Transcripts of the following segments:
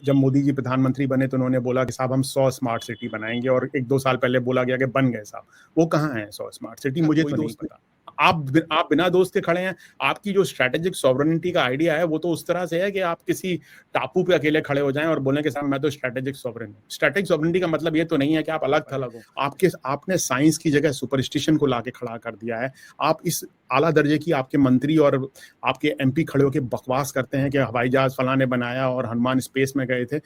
जब मोदी जी प्रधानमंत्री बने तो उन्होंने बोला कि साहब हम 100 स्मार्ट सिटी बनाएंगे, और 1-2 साल पहले बोला गया कि बन गए साहब। वो कहाँ है 100 स्मार्ट सिटी, मुझे तो नहीं पता। आप बिना दोस्त के खड़े हैं। आपकी जो स्ट्रेटेजिक सॉवरेनिटी का आइडिया है वो तो उस तरह से है कि आप किसी टापू पे अकेले खड़े हो जाएं और बोलें कि साहब मैं तो स्ट्रेटेजिक सॉवरेन हूं। स्ट्रेटेजिक सॉवरेनिटी का मतलब ये तो नहीं है कि आप अलग थलग हो। आपने साइंस की जगह सुपरस्टिशन को लाके खड़ा कर दिया है। आप इस आला दर्जे की आपके मंत्री और आपके एमपी खड़े होकर बकवास करते हैं कि हवाई जहाज फलाने बनाया और हनुमान स्पेस में गए थे।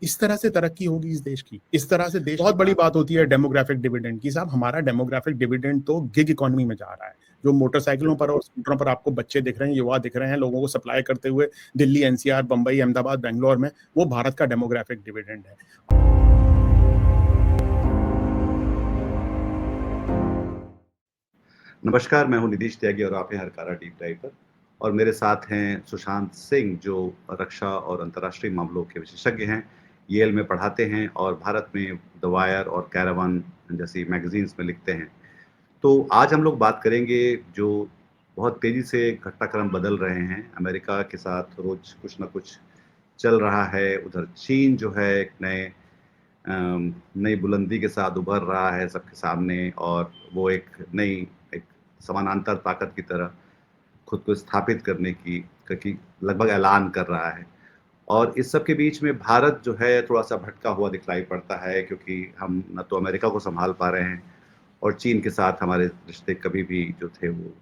इस तरह से तरक्की होगी इस देश की, इस तरह से देश। बहुत बड़ी बात होती है डेमोग्राफिक डिविडेंड की। साहब हमारा डेमोग्राफिक डिविडेंड तो गिग इकोनॉमी में जा रहा है। जो मोटरसाइकिलों पर और स्कूटरों पर आपको बच्चे दिख रहे हैं, युवा दिख रहे हैं, लोगों को सप्लाई करते हुए दिल्ली, एनसीआर, बंबई, अहमदाबाद, बेंगलोर में, वो भारत का डेमोग्राफिक डिविडेंड है। नमस्कार, मैं हूं निधीश त्यागी और आप हैं हरकारा डीप डाइव पर। और मेरे साथ हैं सुशांत सिंह, जो रक्षा और अंतर्राष्ट्रीय मामलों के विशेषज्ञ हैं, येल में पढ़ाते हैं और भारत में द वायर और कैरावान जैसी मैगजीन्स में लिखते हैं। तो आज हम लोग बात करेंगे जो बहुत तेजी से घटनाक्रम बदल रहे हैं। अमेरिका के साथ रोज कुछ ना कुछ चल रहा है। उधर चीन जो है एक नई बुलंदी के साथ उभर रहा है सबके सामने, और वो एक समानांतर ताकत की तरह खुद को स्थापित करने की लगभग ऐलान कर रहा है। और इस सब के बीच में भारत जो है थोड़ा सा भटका हुआ दिखलाई पड़ता है, क्योंकि हम न तो अमेरिका को संभाल पा रहे हैं और चीन के साथ हमारे रिश्ते कभी भी जो थे वो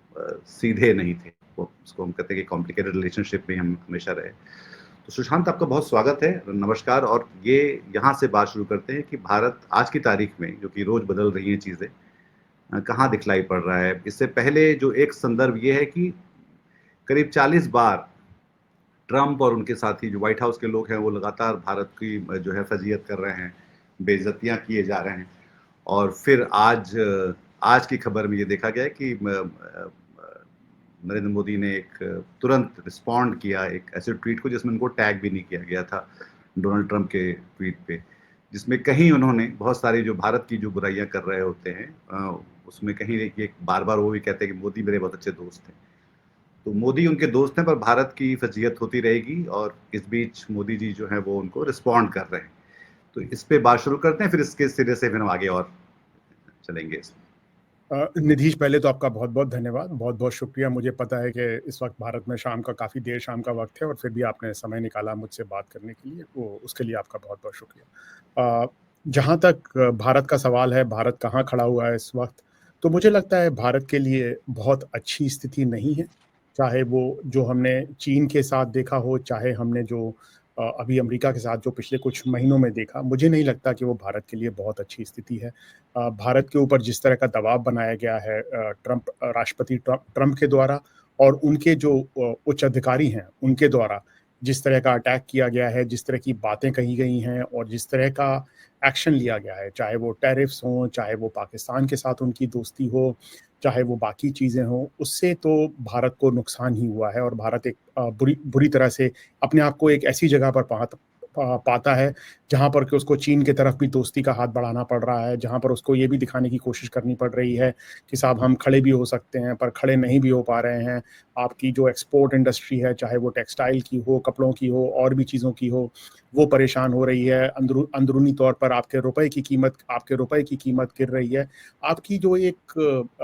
सीधे नहीं थे। वो उसको हम कहते हैं कि कॉम्प्लिकेटेड रिलेशनशिप में हम हमेशा रहे। तो सुशांत, आपका बहुत स्वागत है, नमस्कार। और ये यहाँ से बात शुरू करते हैं कि भारत आज की तारीख में, जो कि रोज बदल रही हैं चीज़ें, कहाँ दिखलाई पड़ रहा है। इससे पहले जो एक संदर्भ ये है कि करीब 40 बार ट्रंप और उनके साथी जो व्हाइट हाउस के लोग हैं वो लगातार भारत की जो है फजीयत कर रहे हैं, बेइज्जतियां किए जा रहे हैं। और फिर आज की खबर में ये देखा गया है कि नरेंद्र मोदी ने एक तुरंत रिस्पॉन्ड किया एक ऐसे ट्वीट को जिसमें उनको टैग भी नहीं किया गया था, डोनाल्ड ट्रंप के ट्वीट पे, जिसमें कहीं उन्होंने बहुत सारी जो भारत की जो बुराइयां कर रहे होते हैं उसमें कहीं एक बार बार वो भी कहते हैं कि मोदी मेरे बहुत अच्छे दोस्त हैं। तो मोदी उनके दोस्त हैं, पर भारत की फजीयत होती रहेगी, और इस बीच मोदी जी जो है वो उनको रिस्पॉन्ड कर रहे हैं। तो इस पे बात शुरू करते हैं, फिर इसके सिरे से फिर हम आगे और चलेंगे इसमें। निधीश, पहले तो आपका बहुत बहुत धन्यवाद, बहुत बहुत शुक्रिया। मुझे पता है कि इस वक्त भारत में काफ़ी देर शाम का वक्त है, और फिर भी आपने समय निकाला मुझसे बात करने के लिए, वो उसके लिए आपका बहुत बहुत शुक्रिया। जहाँ तक भारत का सवाल है, भारत कहाँ खड़ा हुआ है इस वक्त, तो मुझे लगता है भारत के लिए बहुत अच्छी स्थिति नहीं है। चाहे वो जो हमने चीन के साथ देखा हो, चाहे हमने जो अभी अमेरिका के साथ जो पिछले कुछ महीनों में देखा, मुझे नहीं लगता कि वो भारत के लिए बहुत अच्छी स्थिति है। भारत के ऊपर जिस तरह का दबाव बनाया गया है राष्ट्रपति ट्रंप के द्वारा, और उनके जो उच्च अधिकारी हैं उनके द्वारा, जिस तरह का अटैक किया गया है, जिस तरह की बातें कही गई हैं, और जिस तरह का एक्शन लिया गया है, चाहे वो टैरिफ्स हों, चाहे वो पाकिस्तान के साथ उनकी दोस्ती हो, चाहे वो बाकी चीज़ें हों, उससे तो भारत को नुकसान ही हुआ है। और भारत एक बुरी तरह से अपने आप को एक ऐसी जगह पर पाता है जहाँ पर कि उसको चीन की तरफ भी दोस्ती का हाथ बढ़ाना पड़ रहा है, जहाँ पर उसको ये भी दिखाने की कोशिश करनी पड़ रही है कि साहब हम खड़े भी हो सकते हैं, पर खड़े नहीं भी हो पा रहे हैं। आपकी जो एक्सपोर्ट इंडस्ट्री है, चाहे वो टेक्सटाइल की हो, कपड़ों की हो, और भी चीज़ों की हो, वो परेशान हो रही है। अंदरूनी तौर पर आपके रुपए की कीमत गिर रही है। आपकी जो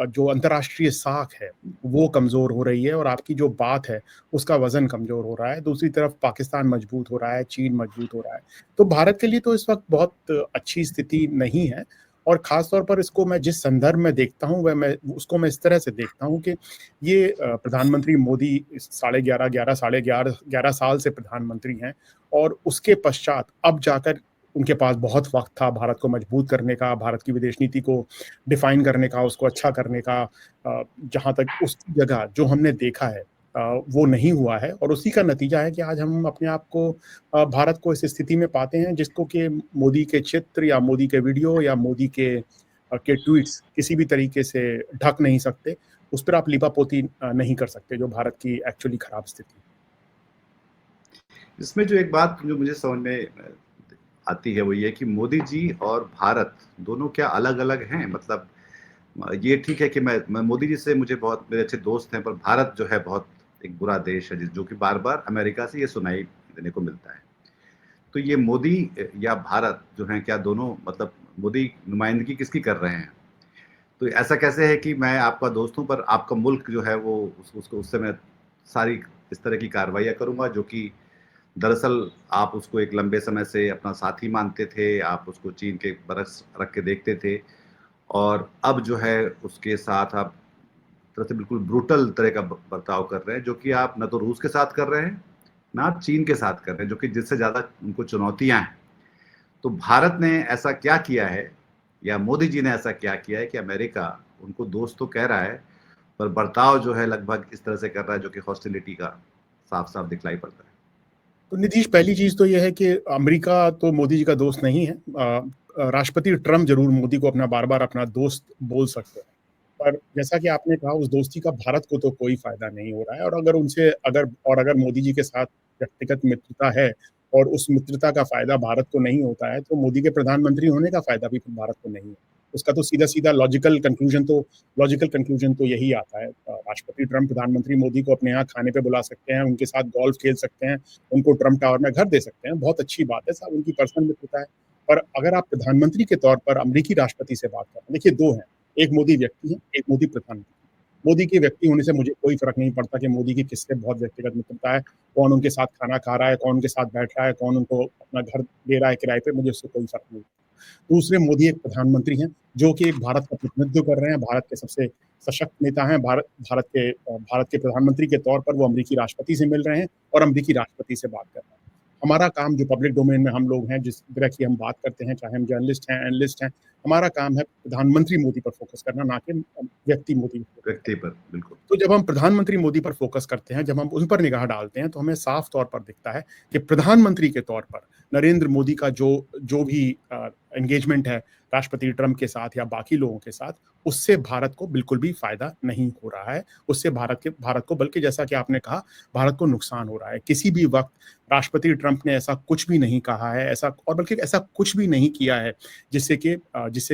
जो अंतर्राष्ट्रीय साख है वो कमज़ोर हो रही है, और आपकी जो बात है उसका वज़न कमज़ोर हो रहा है। दूसरी तरफ पाकिस्तान मजबूत हो रहा है, चीन मजबूत हो रहा है। तो भारत के लिए तो इस वक्त बहुत अच्छी स्थिति नहीं है। और ख़ास तौर पर इसको मैं जिस संदर्भ में देखता हूँ, मैं इस तरह से देखता हूँ कि ये प्रधानमंत्री मोदी साढ़े 11 साल से प्रधानमंत्री हैं, और उसके पश्चात अब जाकर उनके पास बहुत वक़्त था भारत को मजबूत करने का, भारत की विदेश नीति को डिफ़ाइन करने का, उसको अच्छा करने का। जहाँ तक उसकी जगह जो हमने देखा है वो नहीं हुआ है, और उसी का नतीजा है कि आज हम अपने आप को भारत को इस स्थिति में पाते हैं जिसको कि मोदी के चित्र या मोदी के वीडियो या मोदी के ट्वीट्स किसी भी तरीके से ढक नहीं सकते। उस पर आप लीपापोती नहीं कर सकते, जो भारत की एक्चुअली खराब स्थिति। इसमें जो एक बात जो मुझे समझ में आती है वो ये कि मोदी जी और भारत दोनों क्या अलग अलग हैं। मतलब ये ठीक है कि मैं मोदी जी से मुझे बहुत मेरे अच्छे दोस्त हैं, पर भारत जो है बहुत एक बुरा देश है जो कि बार बार अमेरिका से ये सुनाई देने को मिलता है। तो ये मोदी या भारत जो हैं, क्या दोनों मतलब मोदी नुमाइंदगी किसकी कर रहे हैं? तो ऐसा कैसे है कि मैं आपका दोस्त हूँ, पर आपका मुल्क जो है वो उसको उससे मैं सारी इस तरह की कार्रवाइयाँ करूँगा, जो कि दरअसल आप उसको एक लंबे समय से अपना साथी मानते थे, आप उसको चीन के बरस रख के देखते थे, और अब जो है उसके साथ आप तरह से बिल्कुल ब्रूटल तरह का बर्ताव कर रहे हैं, जो कि आप न तो रूस के साथ कर रहे हैं, ना आप चीन के साथ कर रहे हैं, जो कि जिससे ज़्यादा उनको चुनौतियाँ हैं। तो भारत ने ऐसा क्या किया है, या मोदी जी ने ऐसा क्या किया है कि अमेरिका उनको दोस्त तो कह रहा है, पर बर्ताव जो है लगभग इस तरह से कर रहा है, जो कि हॉस्टिलिटी का साफ-साफ दिखलाई पड़ता है। तो नीतीश, पहली चीज तो यह है कि अमेरिका तो मोदी जी का दोस्त नहीं है। राष्ट्रपति ट्रम्प जरूर मोदी को अपना बार बार अपना दोस्त बोल सकते हैं, पर जैसा कि आपने कहा, उस दोस्ती का भारत को तो कोई फायदा नहीं हो रहा है। और अगर मोदी जी के साथ व्यक्तिगत मित्रता है और उस मित्रता का फायदा भारत को नहीं होता है, तो मोदी के प्रधानमंत्री होने का फायदा भी भारत को नहीं है। उसका तो सीधा सीधा लॉजिकल कंक्लूजन तो यही आता है। राष्ट्रपति ट्रम्प प्रधानमंत्री मोदी को अपने यहाँ खाने पे बुला सकते हैं, उनके साथ गोल्फ खेल सकते हैं, उनको ट्रम्प टावर में घर दे सकते हैं, बहुत अच्छी बात है, साहब उनकी पर्सनल मित्रता है। पर अगर आप प्रधानमंत्री के तौर पर अमेरिकी राष्ट्रपति से बात करें, देखिए दो हैं, एक मोदी व्यक्ति है, एक मोदी प्रधानमंत्री। मोदी के व्यक्ति होने से मुझे कोई फर्क नहीं पड़ता कि मोदी की किससे बहुत व्यक्तिगत मित्रता है, कौन उनके साथ खाना खा रहा है, कौन उनके साथ बैठ रहा है, कौन उनको अपना घर दे रहा है किराए पे, मुझे उससे कोई फर्क नहीं पड़ता। दूसरे, मोदी एक प्रधानमंत्री हैं जो कि भारत का प्रतिनिधित्व कर रहे हैं, भारत के सबसे सशक्त नेता हैं। भारत के प्रधानमंत्री के तौर पर वो अमेरिकी राष्ट्रपति से मिल रहे हैं और अमेरिकी राष्ट्रपति से बात कर रहे हैं। हमारा काम जो पब्लिक डोमेन में हम लोग हैं, जिस तरह की हम बात करते हैं, चाहे हम जर्नलिस्ट हैं, एनालिस्ट हैं, हमारा काम है प्रधानमंत्री मोदी पर फोकस करना, ना कि व्यक्ति मोदी पर फोकस व्यक्ति करना। पर, बिल्कुल। तो जब हम प्रधानमंत्री मोदी पर फोकस करते हैं, जब हम उन पर निगाह डालते हैं, तो हमें साफ तौर पर दिखता है कि प्रधानमंत्री के तौर पर नरेंद्र मोदी का जो जो भी एंगेजमेंट है राष्ट्रपति ट्रंप के साथ या बाकी लोगों के साथ, उससे भारत को बिल्कुल भी फायदा नहीं हो रहा है। उससे भारत को बल्कि, जैसा कि आपने कहा, भारत को नुकसान हो रहा है। किसी भी वक्त राष्ट्रपति ट्रंप ने ऐसा कुछ भी नहीं कहा है, बल्कि ऐसा कुछ भी नहीं किया है जिससे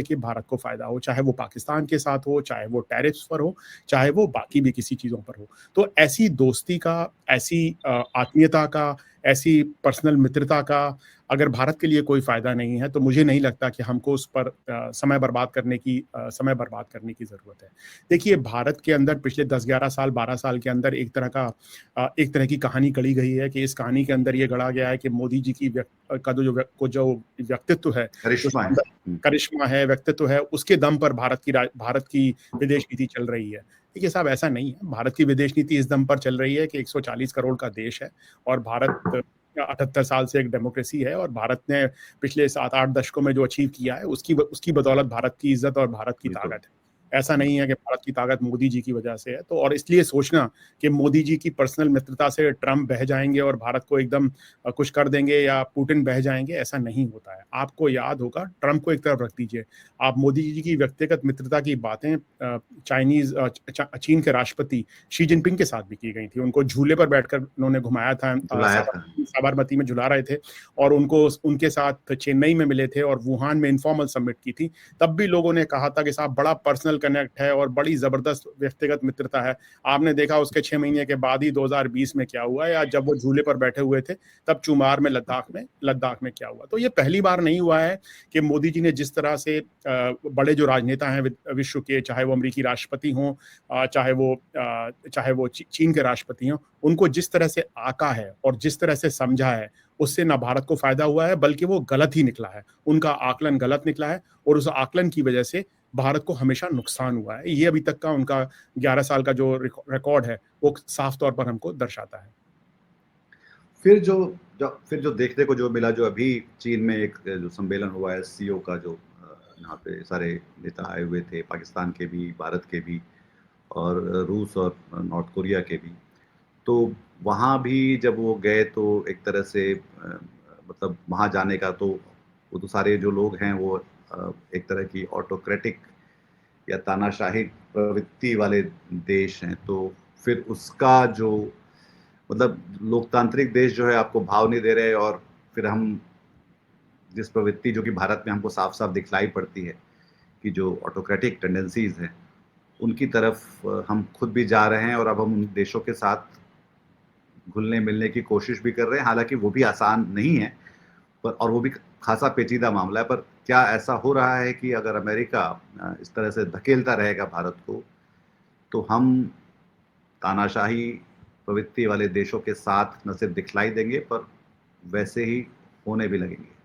कि भारत को फायदा हो, चाहे वो पाकिस्तान के साथ हो, चाहे वो टैरिफ्स पर हो, चाहे वो बाकी भी किसी चीज़ों पर हो। तो ऐसी दोस्ती का, ऐसी आत्मीयता का, ऐसी पर्सनल मित्रता का अगर भारत के लिए कोई फ़ायदा नहीं है, तो मुझे नहीं लगता कि हमको उस पर समय बर्बाद करने की ज़रूरत है। देखिए, भारत के अंदर पिछले 10-11 साल, 12 साल के अंदर एक तरह की कहानी गढ़ी गई है कि इस कहानी के अंदर ये गढ़ा गया है कि मोदी जी की जो व्यक्तित्व है, जो करिश्मा है। शानदार करिश्मा है, व्यक्तित्व है, उसके दम पर भारत की विदेश नीति चल रही है। देखिए साहब, ऐसा नहीं है। भारत की विदेश नीति इस दम पर चल रही है कि 140 करोड़ का देश है और भारत 78 साल से एक डेमोक्रेसी है, और भारत ने पिछले 7-8 दशकों में जो अचीव किया है, उसकी बदौलत भारत की इज्जत और भारत की बिल्कुल। ताकत है। ऐसा नहीं है कि भारत की ताकत मोदी जी की वजह से है। तो और इसलिए सोचना कि मोदी जी की पर्सनल मित्रता से ट्रंप बह जाएंगे और भारत को एकदम कुछ कर देंगे या पुतिन बह जाएंगे, ऐसा नहीं होता है। आपको याद होगा, ट्रंप को एक तरफ रख दीजिए, आप मोदी जी की व्यक्तिगत मित्रता की बातें चीन के राष्ट्रपति शी जिनपिंग के साथ भी की गई थी। उनको झूले पर बैठकर उन्होंने घुमाया था, बुलाया था। साबरमती में झुला रहे थे, और उनके साथ चेन्नई में मिले थे और वुहान में इनफॉर्मल समिट की थी। तब भी लोगों ने कहा था कि साहब, बड़ा पर्सनल कनेक्ट है और बड़ी जबरदस्त व्यक्तिगत मित्रता है। आपने देखा उसके 6 महीने के बाद ही 2020 में क्या हुआ, या जब वो झूले पर बैठे हुए थे तब चुमार में लद्दाख में क्या हुआ। तो ये पहली बार नहीं हुआ है कि मोदी जी ने जिस तरह से बड़े जो राजनेता हैं विश्व के, चाहे वो अमेरिकी राष्ट्रपति हों, चाहे वो चीन के राष्ट्रपति हों, उनको जिस तरह से आका है और जिस तरह से समझा है, उससे ना भारत को फायदा हुआ है, बल्कि वो गलत ही निकला है। उनका आकलन गलत निकला है और उस आकलन की वजह से भारत को हमेशा नुकसान हुआ है। ये अभी तक का उनका 11 साल का जो रिकॉर्ड है, वो साफ तौर पर हमको दर्शाता है। फिर जो देखने को जो मिला, जो अभी चीन में एक जो सम्मेलन हुआ है सीओ का, जो यहाँ पे सारे नेता आए हुए थे, पाकिस्तान के भी, भारत के भी, और रूस और नॉर्थ कोरिया के भी। तो वहाँ भी जब वो गए तो एक तरह से मतलब वहाँ जाने का तो वो तो सारे जो लोग हैं वो एक तरह की ऑटोक्रेटिक या तानाशाही प्रवृत्ति वाले देश हैं। तो फिर उसका जो मतलब लोकतांत्रिक देश जो है आपको भाव नहीं दे रहे, और फिर हम जिस प्रवृत्ति जो कि भारत में हमको साफ-साफ दिखलाई पड़ती है कि जो ऑटोक्रेटिक टेंडेंसीज़ हैं, उनकी तरफ हम खुद भी जा रहे हैं, और अब हम उन देशों के साथ घुलने-मिलने की कोशिश भी कर रहे हैं। हालाँकि वो भी आसान नहीं है, पर और वो भी खासा पेचीदा मामला है। पर क्या ऐसा हो रहा है कि अगर अमेरिका इस तरह से धकेलता रहेगा भारत को, तो हम तानाशाही प्रवृत्ति वाले देशों के साथ न सिर्फ दिखलाई देंगे, पर वैसे ही होने भी लगेंगे?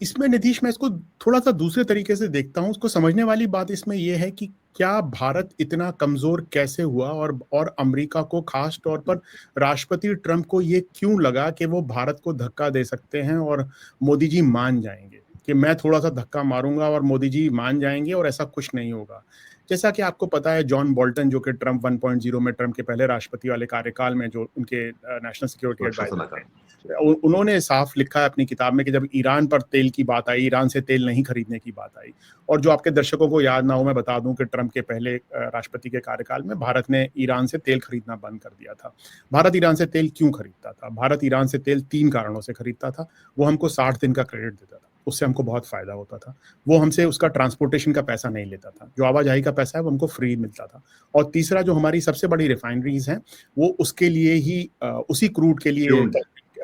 इसमें नितीश, मैं इसको थोड़ा-सा दूसरे तरीके से देखता हूँ। उसको समझने वाली बात इसमें ये है कि क्या भारत इतना कमज़ोर कैसे हुआ, और अमेरिका को ख़ास तौर पर राष्ट्रपति ट्रंप को ये क्यों लगा कि वो भारत को धक्का दे सकते हैं और मोदी जी मान जाएँगे, कि मैं थोड़ा-सा धक्का मारूँगा और मोदी जी मान जाएँगे और ऐसा कुछ नहीं होगा। जैसा कि आपको पता है, जॉन बोल्टन जो कि ट्रंप 1.0 में, ट्रंप के पहले राष्ट्रपति वाले कार्यकाल में जो उनके नेशनल सिक्योरिटी सुरक्षा एडवाइज़र थे, सलाहकार। उन्होंने साफ लिखा है अपनी किताब में कि जब ईरान पर तेल की बात आई, ईरान से तेल नहीं खरीदने की बात आई, और जो आपके दर्शकों को याद ना हो, मैं बता दूं कि ट्रंप के पहले राष्ट्रपति के कार्यकाल में भारत ने ईरान से तेल खरीदना बंद कर दिया था। भारत ईरान से तेल क्यों खरीदता था? भारत ईरान से तेल 3 कारणों से खरीदता था। वो हमको 60 दिन का क्रेडिट देता था, उससे हमको बहुत फायदा होता था। वो हमसे उसका ट्रांसपोर्टेशन का पैसा नहीं लेता था, जो आवाजाही का पैसा है वो हमको फ्री मिलता था। और तीसरा, जो हमारी सबसे बड़ी रिफाइनरीज हैं, वो उसके लिए ही उसी क्रूड के लिए, ट्यून्ड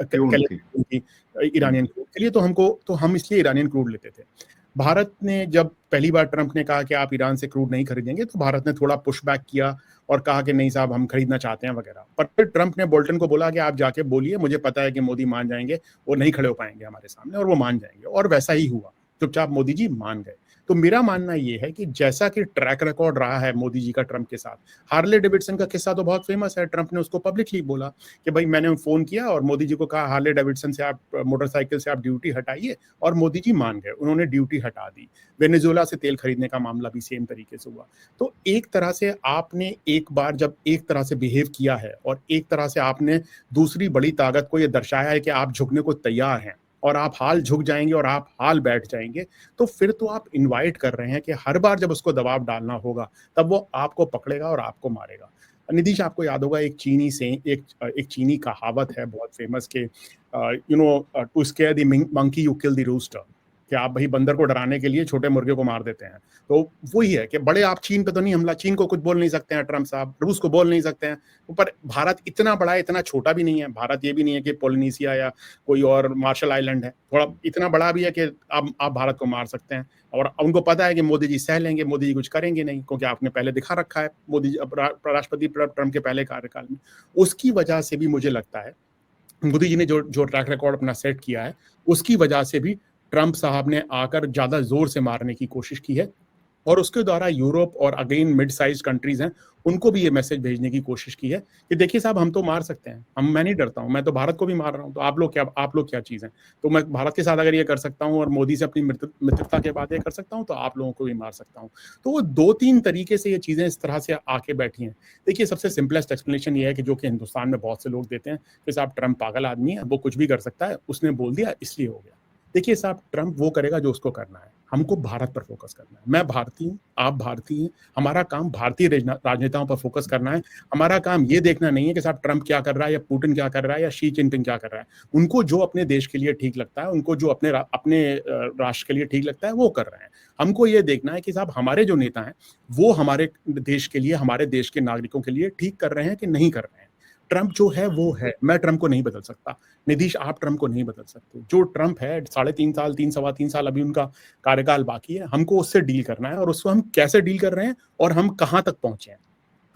ट्यून्ड थी। ईरानियन क्रूड के लिए, तो हम इसलिए ईरानियन क्रूड लेते थे। भारत ने जब पहली बार ट्रंप ने कहा कि आप ईरान से क्रूड नहीं खरीदेंगे, तो भारत ने थोड़ा पुश बैक किया और कहा कि नहीं साहब, हम खरीदना चाहते हैं वगैरह। पर फिर ट्रंप ने बोल्टन को बोला कि आप जाके बोलिए, मुझे पता है कि मोदी मान जाएंगे, वो नहीं खड़े हो पाएंगे हमारे सामने, और वो मान जाएंगे। और वैसा ही हुआ, चुपचाप मोदी जी मान गए। तो मेरा मानना ये है कि जैसा कि ट्रैक रिकॉर्ड रहा है मोदी जी का ट्रंप के साथ, हार्ले डेविडसन का किस्सा तो बहुत फेमस है। ट्रंप ने उसको पब्लिकली बोला कि भाई, मैंने फोन किया और मोदी जी को कहा हार्ले डेविडसन से आप, मोटरसाइकिल से आप ड्यूटी हटाइए, और मोदी जी मान गए, उन्होंने ड्यूटी हटा दी। वेनेजुएला से तेल खरीदने का मामला भी सेम तरीके से हुआ। तो एक तरह से आपने एक बार जब एक तरह से बिहेव किया है, और एक तरह से आपने दूसरी बड़ी ताकत को यह दर्शाया है कि आप झुकने को तैयार हैं, और आप हाल झुक जाएंगे और आप हाल बैठ जाएंगे, तो फिर तो आप इनवाइट कर रहे हैं कि हर बार जब उसको दबाव डालना होगा, तब वो आपको पकड़ेगा और आपको मारेगा। नितीश, आपको याद होगा, एक चीनी कहावत है बहुत फेमस के, to scare the monkey you kill the rooster, कि आप भाई बंदर को डराने के लिए छोटे मुर्गे को मार देते हैं। तो वही है कि बड़े, आप चीन पे तो नहीं हमला, चीन को कुछ बोल नहीं सकते हैं ट्रंप साहब, रूस को बोल नहीं सकते हैं, पर भारत इतना बड़ा है, इतना छोटा भी नहीं है। भारत ये भी नहीं है कि पोलिनेशिया या कोई और मार्शल आइलैंड है, थोड़ा इतना बड़ा भी है कि आप भारत को मार सकते हैं। और उनको पता है कि मोदी जी सह लेंगे, मोदी जी कुछ करेंगे नहीं, क्योंकि आपने पहले दिखा रखा है मोदी जी राष्ट्रपति ट्रंप के पहले कार्यकाल में। उसकी वजह से भी मुझे लगता है मोदी जी ने जो जो ट्रैक रिकॉर्ड अपना सेट किया है, उसकी वजह से भी ट्रंप साहब ने आकर ज्यादा जोर से मारने की कोशिश की है, और उसके द्वारा यूरोप और अगेन मिड साइज कंट्रीज हैं, उनको भी ये मैसेज भेजने की कोशिश की है कि देखिए साहब, हम तो मार सकते हैं, मैं नहीं डरता हूं, मैं तो भारत को भी मार रहा हूं, तो आप लोग क्या चीज हैं। तो मैं भारत के साथ अगर ये कर सकता हूं और मोदी से अपनी मित्रता के बाद ये कर सकता हूं, तो आप लोगों को भी मार सकता हूं। तो वो दो तीन तरीके से ये चीजें इस तरह से आके बैठी हैं। देखिए, सबसे सिंपलेस्ट एक्सप्लेनेशन ये है कि जो कि हिंदुस्तान में बहुत से लोग देते हैं कि साहब ट्रंप पागल आदमी है, वो कुछ भी कर सकता है, उसने बोल दिया इसलिए हो गया। देखिए साहब, ट्रंप वो करेगा जो उसको करना है, हमको भारत पर फोकस करना है। मैं भारतीय हूँ, आप भारतीय हैं, हमारा काम भारतीय राजनेताओं पर फोकस करना है। हमारा काम ये देखना नहीं है कि साहब ट्रंप क्या कर रहा है, या पुतिन क्या कर रहा है, या शी जिनपिंग क्या कर रहा है। उनको जो अपने देश के लिए ठीक लगता है, उनको जो अपने राष्ट्र के लिए ठीक लगता है, वो कर रहे हैं। हमको ये देखना है कि साहब हमारे जो नेता हैं, वो हमारे देश के लिए, हमारे देश के नागरिकों के लिए ठीक कर रहे हैं कि नहीं कर रहे हैं। ट्रंप जो है वो है, मैं ट्रंप को नहीं बदल सकता। नीतीश, आप ट्रंप को नहीं बदल सकते। जो ट्रंप है, 3.5 साल, 3 सवा 3 साल अभी उनका कार्यकाल बाकी है, हमको उससे डील करना है, और उसको हम कैसे डील कर रहे हैं और हम कहां तक पहुंचे हैं।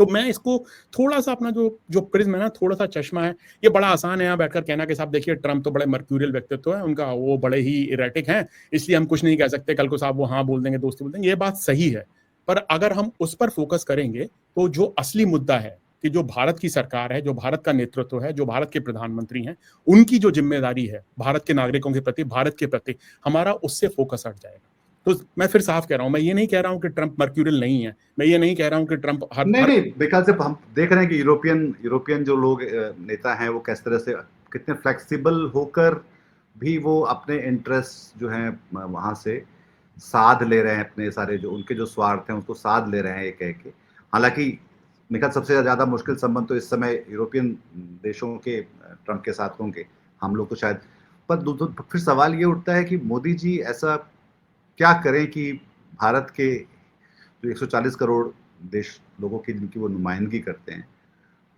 तो मैं इसको थोड़ा सा अपना जो जो प्रिज्म है ना, थोड़ा सा चश्मा है, ये बड़ा आसान है यहाँ बैठकर कहना कि साहब देखिए ट्रंप तो बड़े मर्क्यूरियल व्यक्तित्व है उनका, वो बड़े ही इरेटिक हैं, इसलिए हम कुछ नहीं कह सकते, कल को साहब वो हाँ बोल देंगे, दोस्ती बोल देंगे। ये बात सही है, पर अगर हम उस पर फोकस करेंगे, तो जो असली मुद्दा है कि जो भारत की सरकार है, जो भारत का नेतृत्व है, जो भारत के प्रधानमंत्री हैं, उनकी जो जिम्मेदारी है भारत के नागरिकों के प्रति, भारत के प्रति, हमारा उससे फोकस हट जाएगा। तो मैं फिर साफ कह रहा हूं, मैं ये नहीं कह रहा हूं कि ट्रंप मर्क्यूरियल नहीं है, मैं ये नहीं कह रहा हूं कि ट्रंप हर नहीं हर नहीं, बिकॉज जब हम देख रहे हैं कि यूरोपियन जो लोग नेता हैं, वो किस तरह से कितने फ्लेक्सिबल होकर भी वो अपने इंटरेस्ट जो हैं वहां से साध ले रहे हैं, अपने सारे जो उनके जो स्वार्थ हैं उसको साध ले रहे हैं, ये कह के। हालांकि मेरे ख्याल सबसे ज्यादा मुश्किल संबंध तो इस समय यूरोपियन देशों के ट्रंप के साथ होंगे, हम लोग तो शायद। पर फिर सवाल ये उठता है कि मोदी जी ऐसा क्या करें कि भारत के जो 140 करोड़ देश लोगों की जिनकी वो नुमाइंदगी करते हैं,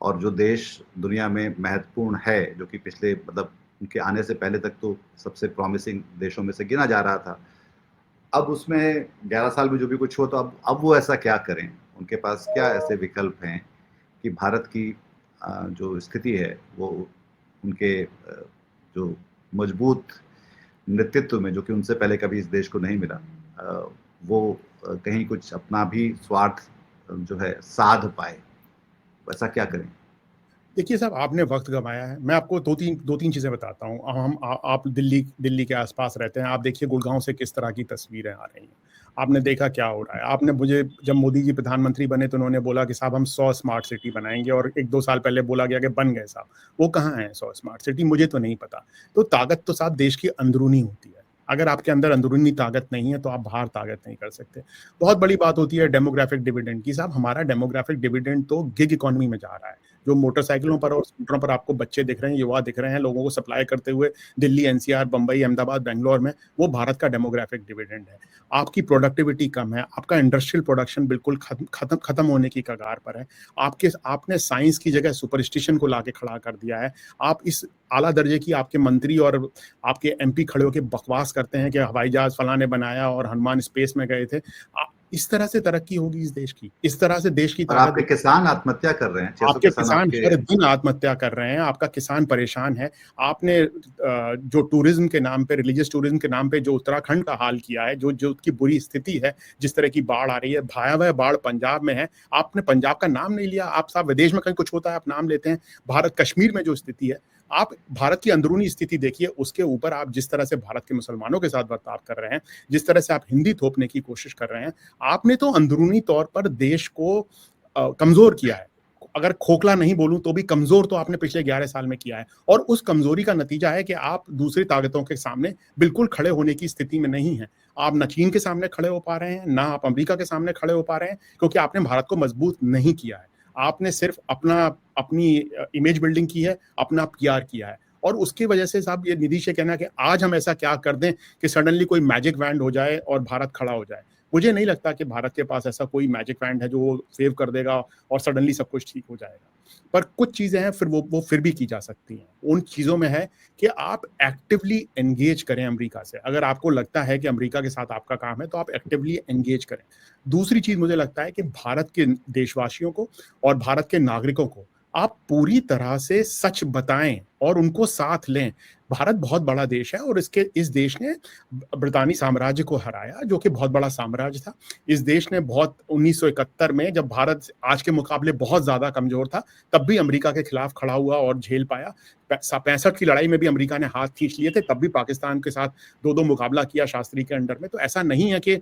और जो देश दुनिया में महत्वपूर्ण है, जो कि पिछले मतलब उनके आने से पहले तक तो सबसे प्रॉमिसिंग देशों में से गिना जा रहा था। अब उसमें 11 साल में जो भी कुछ हुआ, तो अब वो ऐसा क्या करें? उनके पास क्या ऐसे विकल्प हैं कि भारत की जो स्थिति है वो उनके जो मजबूत नेतृत्व में, जो कि उनसे पहले कभी इस देश को नहीं मिला, वो कहीं कुछ अपना भी स्वार्थ जो है साध पाए, वैसा क्या करें? देखिए साहब, आपने वक्त गंवाया है। मैं आपको दो तीन चीजें बताता हूँ। आप दिल्ली के आसपास रहते हैं, आप देखिए गुड़गांव से किस तरह की तस्वीरें आ रही हैं। आपने देखा क्या हो रहा है। आपने मुझे, जब मोदी जी प्रधानमंत्री बने तो उन्होंने बोला कि साहब हम 100 स्मार्ट सिटी बनाएंगे, और 1-2 साल पहले बोला गया कि बन गए साहब। वो कहाँ है 100 स्मार्ट सिटी? मुझे तो नहीं पता। तो ताकत तो साहब देश की अंदरूनी होती है। अगर आपके अंदर अंदरूनी ताकत नहीं है तो आप बाहर ताकत नहीं कर सकते। बहुत बड़ी बात होती है डेमोग्राफिक डिविडेंड की। साहब हमारा डेमोग्राफिक डिविडेंड तो गिग इकोनॉमी में जा रहा है। जो मोटरसाइकिलों पर और स्कूटरों पर आपको बच्चे दिख रहे हैं, युवा दिख रहे हैं, लोगों को सप्लाई करते हुए दिल्ली, एनसीआर, बंबई, अहमदाबाद, बैंगलोर में, वो भारत का डेमोग्राफिक डिविडेंड है। आपकी प्रोडक्टिविटी कम है, आपका इंडस्ट्रियल प्रोडक्शन बिल्कुल खत्म होने की कगार पर है। आपने साइंस की जगह सुपरस्टिशन को लाके खड़ा कर दिया है। आप इस आला दर्जे की आपके मंत्री और आपके एमपी खड़े होकर बकवास करते हैं कि हवाई जहाज फलां ने बनाया और हनुमान स्पेस में गए थे। इस तरह से तरक्की होगी इस देश की, इस तरह से देश की और ताकत। आपके किसान आत्महत्या कर रहे हैं, 600 आपके किसान किसान आपके। हर दिन आत्महत्या कर रहे हैं, आपका किसान परेशान है। आपने जो टूरिज्म के नाम पे, रिलीजियस टूरिज्म के नाम पे जो उत्तराखंड का हाल किया है, जो जो उसकी बुरी स्थिति है, जिस तरह की बाढ़ आ रही है, भयावह बाढ़ पंजाब में है। आपने पंजाब का नाम नहीं लिया। आप साहब विदेश में कहीं कुछ होता है आप नाम लेते हैं। भारत कश्मीर में जो स्थिति है, आप भारत की अंदरूनी स्थिति देखिए, उसके ऊपर आप जिस तरह से भारत के मुसलमानों के साथ बर्ताव कर रहे हैं, जिस तरह से आप हिंदी थोपने की कोशिश कर रहे हैं, आपने तो अंदरूनी तौर पर देश को कमजोर किया है। अगर खोखला नहीं बोलूं तो भी कमजोर तो आपने पिछले 11 साल में किया है, और उस कमजोरी का नतीजा है कि आप दूसरी ताकतों के सामने बिल्कुल खड़े होने की स्थिति में नहीं है। आप न चीन के सामने खड़े हो पा रहे हैं, ना आप अमेरिका के सामने खड़े हो पा रहे हैं, क्योंकि आपने भारत को मजबूत नहीं किया है। आपने सिर्फ अपनी इमेज बिल्डिंग की है, अपना पीआर किया है, और उसकी वजह से साहब ये निधि से कहना कि आज हम ऐसा क्या कर दें कि सडनली कोई मैजिक वैंड हो जाए और भारत खड़ा हो जाए। मुझे नहीं लगता कि भारत के पास ऐसा कोई मैजिक वैंड है जो वो सेव कर देगा और सडनली सब कुछ ठीक हो जाएगा। पर कुछ चीजें हैं, फिर वो फिर भी की जा सकती हैं। उन चीजों में है कि आप एक्टिवली एंगेज करें अमेरिका से। अगर आपको लगता है कि अमेरिका के साथ आपका काम है तो आप एक्टिवली एंगेज करें। दूसरी चीज मुझे लगता है कि भारत के देशवासियों को और भारत के नागरिकों को आप पूरी तरह से सच बताएं और उनको साथ लें। भारत बहुत बड़ा देश है, और इस देश ने ब्रितानी साम्राज्य को हराया, जो कि बहुत बड़ा साम्राज्य था। इस देश ने बहुत 1971 में, जब भारत आज के मुकाबले बहुत ज्यादा कमजोर था, तब भी अमेरिका के खिलाफ खड़ा हुआ और झेल पाया। 65 की लड़ाई में भी अमेरिका ने हाथ खींच लिए थे, तब भी पाकिस्तान के साथ 2-2 मुकाबला किया शास्त्री के अंडर में। तो ऐसा नहीं है कि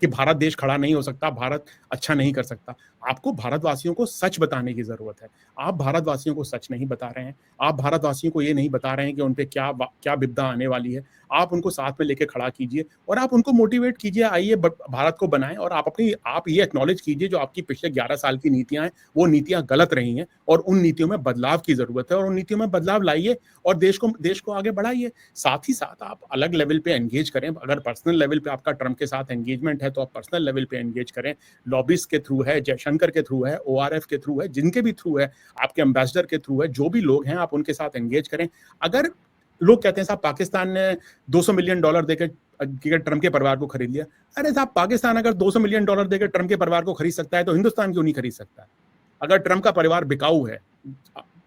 भारत देश खड़ा नहीं हो सकता, भारत अच्छा नहीं कर सकता। आपको भारतवासियों को सच बताने की जरूरत है। आप भारतवासियों को सच नहीं बता रहे हैं। आप भारतवासियों को ये नहीं बता रहे हैं कि उन पे क्या विपदा आने वाली है। आप उनको साथ में लेके खड़ा कीजिए और आप उनको मोटिवेट कीजिए, आइए भारत को बनाएं। और आप ये एक्नॉलेज कीजिए जो आपकी पिछले 11 साल की नीतियां हैं, वो नीतियां गलत रही हैं, और उन नीतियों में बदलाव की जरूरत है, और उन नीतियों में बदलाव लाइए और देश को आगे बढ़ाइए। साथ ही साथ आप अलग लेवल पे एंगेज करें। अगर पर्सनल लेवल पे आपका ट्रंप के साथ एंगेजमेंट है तो आप पर्सनल लेवल पे एंगेज करें। लॉबिस्ट के थ्रू है, जयशंकर के थ्रू है, ओआरएफ के थ्रू है, जिनके भी थ्रू है, आपके एम्बेसडर के थ्रू है, जो भी लोग हैं आप उनके साथ एंगेज करें। अगर लोग कहते हैं साहब पाकिस्तान ने $200 मिलियन देकर ट्रंप के परिवार को खरीद लिया। अरे साहब, पाकिस्तान अगर $200 मिलियन देकर ट्रंप के परिवार को खरीद सकता है तो हिंदुस्तान क्यों नहीं खरीद सकता? अगर ट्रंप का परिवार बिकाऊ है,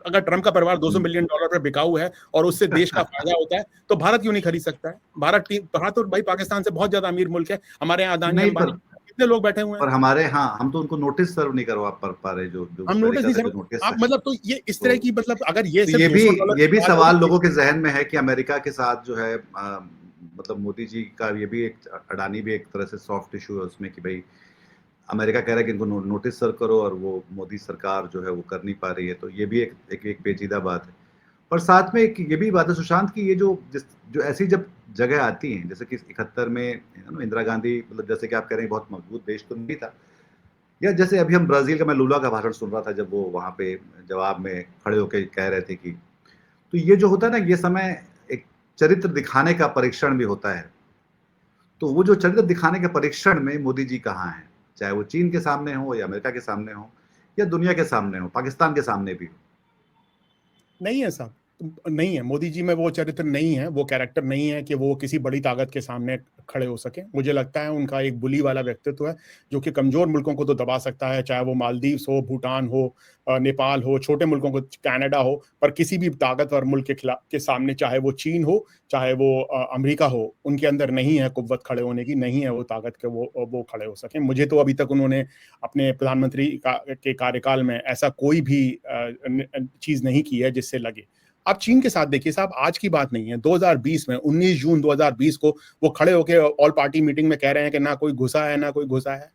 अगर ट्रंप का परिवार $200 मिलियन पर बिकाऊ है और उससे देश का फायदा होता है, तो भारत क्यों नहीं खरीद सकता है? भारत तो भाई पाकिस्तान से बहुत ज्यादा अमीर मुल्क है। हमारे यहाँ अदानी नहीं, अंबानी कितने लोग बैठे हुए हैं। पर हमारे, हाँ, हम तो उनको नोटिस सर्व नहीं करवा पा रहे, जो जो हम उस नोटिस तरीका नहीं से सर। जो नोटिस आप है। मतलब तो ये इस तरह तो की, मतलब अगर ये तो सिर्फ $200 ये भी सवाल है सवाल तो लोगों के जहन में है कि अमेरिका के साथ जो है, मतलब मोदी जी का ये भी एक, अडानी भी एक तरह से सॉफ्ट इशू है उसमें, कि भाई अमेरिका कह रहा है कि इनको नोटिस सर्व करो, और वो मोदी सरकार जो है वो कर नहीं पा रही है। तो ये भी एक पेचीदा बात है। और साथ में एक ये भी बात है सुशांत, की ये जो ऐसी जब जगह आती हैं, जैसे कि 71 में इंदिरा गांधी, मतलब जैसे कि आप कह रहे हैं बहुत मजबूत देश तो नहीं था, या जैसे अभी हम ब्राजील का, मैं लूला का भाषण सुन रहा था जब वो वहां पे जवाब में खड़े होकर कह रहे थे कि, तो ये जो होता है ना, ये समय एक चरित्र दिखाने का परीक्षण भी होता है। तो वो जो चरित्र दिखाने के परीक्षण में मोदी जी कहाँ हैं, चाहे वो चीन के सामने हो, या अमेरिका के सामने हो, या दुनिया के सामने हो, पाकिस्तान के सामने भी हो। नहीं है साहब। नहीं है, मोदी जी में वो चरित्र नहीं है, वो कैरेक्टर नहीं है कि वो किसी बड़ी ताकत के सामने खड़े हो सकें। मुझे लगता है उनका एक बुली वाला व्यक्तित्व है, जो कि कमज़ोर मुल्कों को तो दबा सकता है, चाहे वो मालदीव्स हो, भूटान हो, नेपाल हो, छोटे मुल्कों को, कनाडा हो, पर किसी भी ताकतवर मुल्क के सामने, चाहे वो चीन हो, चाहे वो अमेरिका हो, उनके अंदर नहीं है कुव्वत खड़े होने की, नहीं है वो ताकत के वो खड़े हो सकें। मुझे तो अभी तक उन्होंने अपने प्रधानमंत्री के कार्यकाल में ऐसा कोई भी चीज़ नहीं की है जिससे लगे। आप चीन के साथ देखिए साहब, आज की बात नहीं है, 2020 में 19 जून 2020 को वो खड़े होके ऑल पार्टी मीटिंग में कह रहे हैं कि ना कोई घुसा है, ना कोई घुसा है।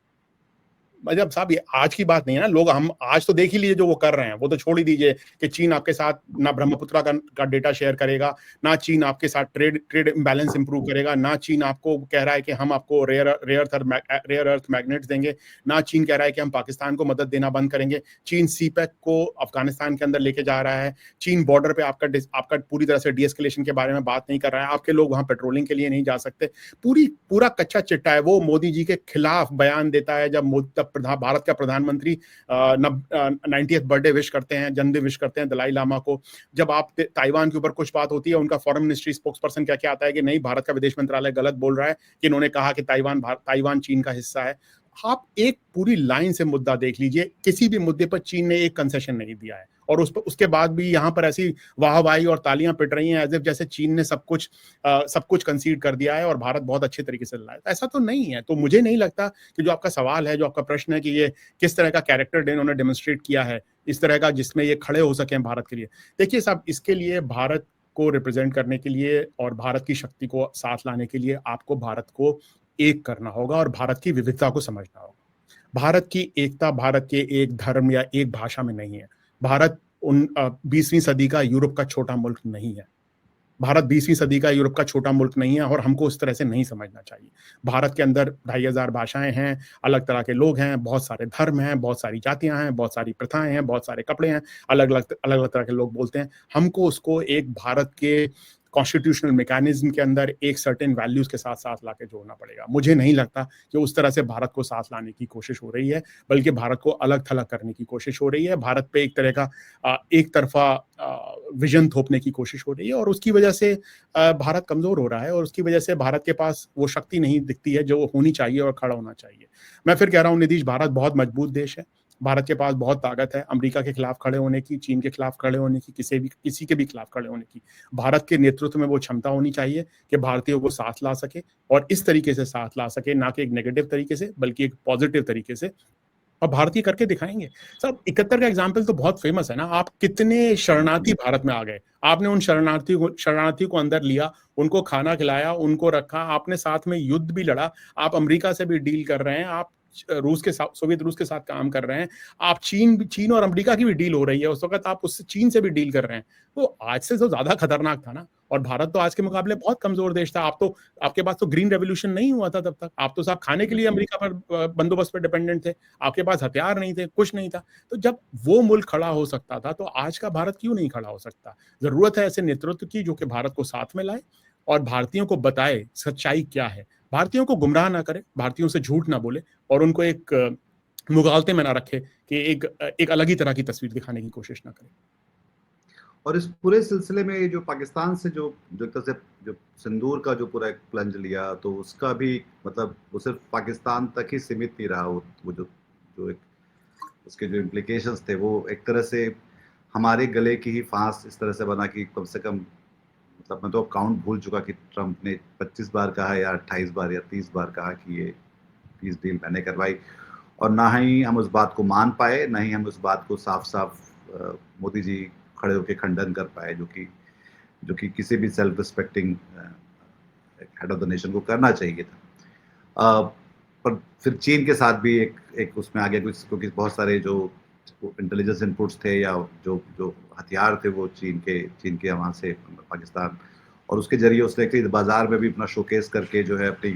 मतलब साहब ये आज की बात नहीं है ना, लोग हम आज तो देख ही लिए जो वो कर रहे हैं, वो तो छोड़ ही दीजिए कि चीन आपके साथ ना ब्रह्मपुत्रा का डेटा शेयर करेगा, ना चीन आपके साथ ट्रेड इम्बैलेंस इंप्रूव करेगा, ना चीन आपको कह रहा है कि हम आपको रेयर अर्थ मैग्नेट्स देंगे, ना चीन कह रहा है कि हम पाकिस्तान को मदद देना बंद करेंगे। चीन सीपैक को अफगानिस्तान के अंदर लेके जा रहा है, चीन बॉर्डर पे आपका पूरी तरह से डीएस्केलेशन के बारे में बात नहीं कर रहा है, आपके लोग वहां पेट्रोलिंग के लिए नहीं जा सकते। पूरा कच्चा चिट्टा है। वो मोदी जी के खिलाफ बयान देता है जब भारत का प्रधानमंत्री 90th बर्थडे विश करते हैं, जन्मदिन विश करते हैं दलाई लामा को। जब आप ताइवान के ऊपर कुछ बात होती है, उनका फॉरेन मिनिस्ट्री स्पोक्स पर्सन क्या क्या आता है कि नहीं, भारत का विदेश मंत्रालय गलत बोल रहा है कि इन्होंने कहा कि ताइवान चीन का हिस्सा है। आप एक पूरी लाइन से मुद्दा देख लीजिए, किसी भी मुद्दे पर चीन ने एक कंसेशन नहीं दिया है, और उसके बाद भी यहाँ पर ऐसी वाहवाही और तालियां पिट रही हैं एज इफ जैसे चीन ने सब कुछ कंसीड कर दिया है और भारत बहुत अच्छे तरीके से लड़ा है। ऐसा तो नहीं है। तो मुझे नहीं लगता कि जो आपका सवाल है, जो आपका प्रश्न है कि ये किस तरह का कैरेक्टर इन्होंने डेमोन्स्ट्रेट किया है इस तरह का जिसमें ये खड़े हो सके भारत के लिए। देखिए साहब, इसके लिए भारत को रिप्रेजेंट करने के लिए और भारत की शक्ति को साथ लाने के लिए आपको भारत को एक करना होगा और भारत की विविधता को समझना होगा। भारत की एकता भारत के एक धर्म या एक भाषा में नहीं है। भारत 20वीं सदी का यूरोप का छोटा मुल्क नहीं है। भारत 20वीं सदी का यूरोप का छोटा मुल्क नहीं है, और हमको उस तरह से नहीं समझना चाहिए। भारत के अंदर 2500 भाषाएं हैं, अलग तरह के लोग हैं, बहुत सारे धर्म हैं, बहुत सारी जातियां हैं, बहुत सारी प्रथाएं हैं, बहुत सारे कपड़े हैं, अलग अलग तरह के लोग बोलते हैं। हमको उसको एक भारत के कॉन्स्टिट्यूशनल मैकेनिज्म के अंदर एक सर्टेन वैल्यूज के साथ साथ लाके जोड़ना पड़ेगा। मुझे नहीं लगता कि उस तरह से भारत को साथ लाने की कोशिश हो रही है, बल्कि भारत को अलग थलग करने की कोशिश हो रही है। भारत पे एक तरह का एक तरफा विजन थोपने की कोशिश हो रही है, और उसकी वजह से भारत कमजोर हो रहा है, और उसकी वजह से भारत के पास वो शक्ति नहीं दिखती है जो होनी चाहिए और खड़ा होना चाहिए। मैं फिर कह रहा हूँ निधीश, भारत बहुत मजबूत देश है, भारत के पास बहुत ताकत है अमेरिका के खिलाफ खड़े होने की, चीन के खिलाफ खड़े होने की, किसी के भी खिलाफ खड़े होने की। भारत के नेतृत्व में वो क्षमता होनी चाहिए कि भारतीयों को साथ ला सके, और इस तरीके से साथ ला सके, ना कि एक नेगेटिव तरीके से बल्कि एक पॉजिटिव तरीके से, और भारतीय करके दिखाएंगे। सब 71 का एग्जाम्पल तो बहुत फेमस है ना। आप कितने शरणार्थी भारत में आ गए, आपने उन शरणार्थी को अंदर लिया, उनको खाना खिलाया, उनको रखा, आपने साथ में युद्ध भी लड़ा, आप अमेरिका से भी डील कर रहे हैं, आप सोवियत रूस के साथ काम कर रहे हैं, आप चीन और अमेरिका की भी डील हो रही है उस वक्त, आप उससे चीन से भी डील कर रहे हैं। तो आज से तो ज्यादा खतरनाक था ना। और भारत तो आज के मुकाबले बहुत कमजोर देश था। आपके पास तो ग्रीन रेवोल्यूशन नहीं हुआ था तब तक, आप तो साहब खाने के लिए अमेरिका पर बंदोबस्त पर डिपेंडेंट थे, आपके पास हथियार नहीं थे, कुछ नहीं था। तो जब वो मुल्क खड़ा हो सकता था, तो आज का भारत क्यों नहीं खड़ा हो सकता? जरूरत है ऐसे नेतृत्व की जो कि भारत को साथ में लाए और भारतीयों को बताए सच्चाई क्या है, भारतीयों को गुमराह ना करे, भारतीयों से झूठ ना बोले, और उनको एक मुगालते में ना रखे कि एक अलग ही तरह की तस्वीर दिखाने की कोशिश ना करे। और इस पूरे सिलसिले में जो पाकिस्तान से जो जो एक तरह से जो सिंदूर का जो पूरा एक प्लंज लिया, तो उसका भी मतलब वो सिर्फ पाकिस्तान तक ही सीमित नहीं रहा। वो जो एक उसके जो इम्प्लीकेशंस थे, वो एक तरह से हमारे गले की ही फांस इस तरह से बना कि कम से कम, मतलब मैं तो काउंट भूल चुका कि ट्रंप ने 25 बार कहा या 28 बार या 30 बार कहा कि ये पीस डील मैंने करवाई, और ना ही हम उस बात को मान पाए, ना ही हम उस बात को साफ साफ मोदी जी खड़े होकर खंडन कर पाए, जो कि किसी भी self respecting head of the nation को करना चाहिए था। पर फिर चीन के साथ भी एक उसमें आ गया कुछ, क्योंकि बहुत सारे जो इंटेलिजेंस इनपुट्स थे या जो जो हथियार थे वो चीन के वहाँ से पाकिस्तान, और उसके जरिए उसने कई बाजार में भी अपना शोकेस करके जो है अपनी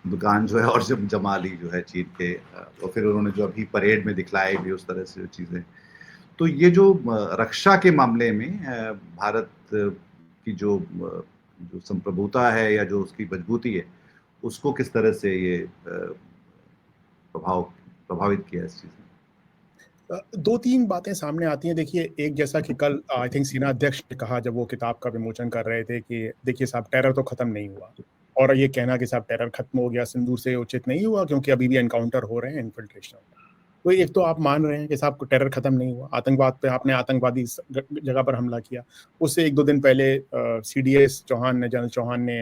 दुकान जो है और जब जमा ली जो है चीन के, और फिर उन्होंने जो अभी परेड में दिखलाई भी उस तरह से जो चीज़ें। तो ये जो रक्षा के मामले में भारत की जो संप्रभुता है या जो उसकी मजबूती है, उसको किस तरह से ये प्रभावित किया इस चीज़ ने? 2-3 बातें सामने आती हैं। देखिए, एक जैसा कि कल आई थिंक सेना अध्यक्ष ने कहा जब वो किताब का विमोचन कर रहे थे कि देखिए साहब, टेरर तो खत्म नहीं हुआ, और ये कहना कि साहब टेरर खत्म हो गया सिंदूर से उचित नहीं हुआ, क्योंकि अभी भी एनकाउंटर हो रहे हैं, इन्फिल्ट्रेशन हो रहा है। तो एक तो आप मान रहे हैं कि साहब टेरर खत्म नहीं हुआ, आतंकवाद पे आपने आतंकवादी जगह पर हमला किया। उससे 1-2 दिन पहले सीडीएस चौहान ने, जनरल चौहान ने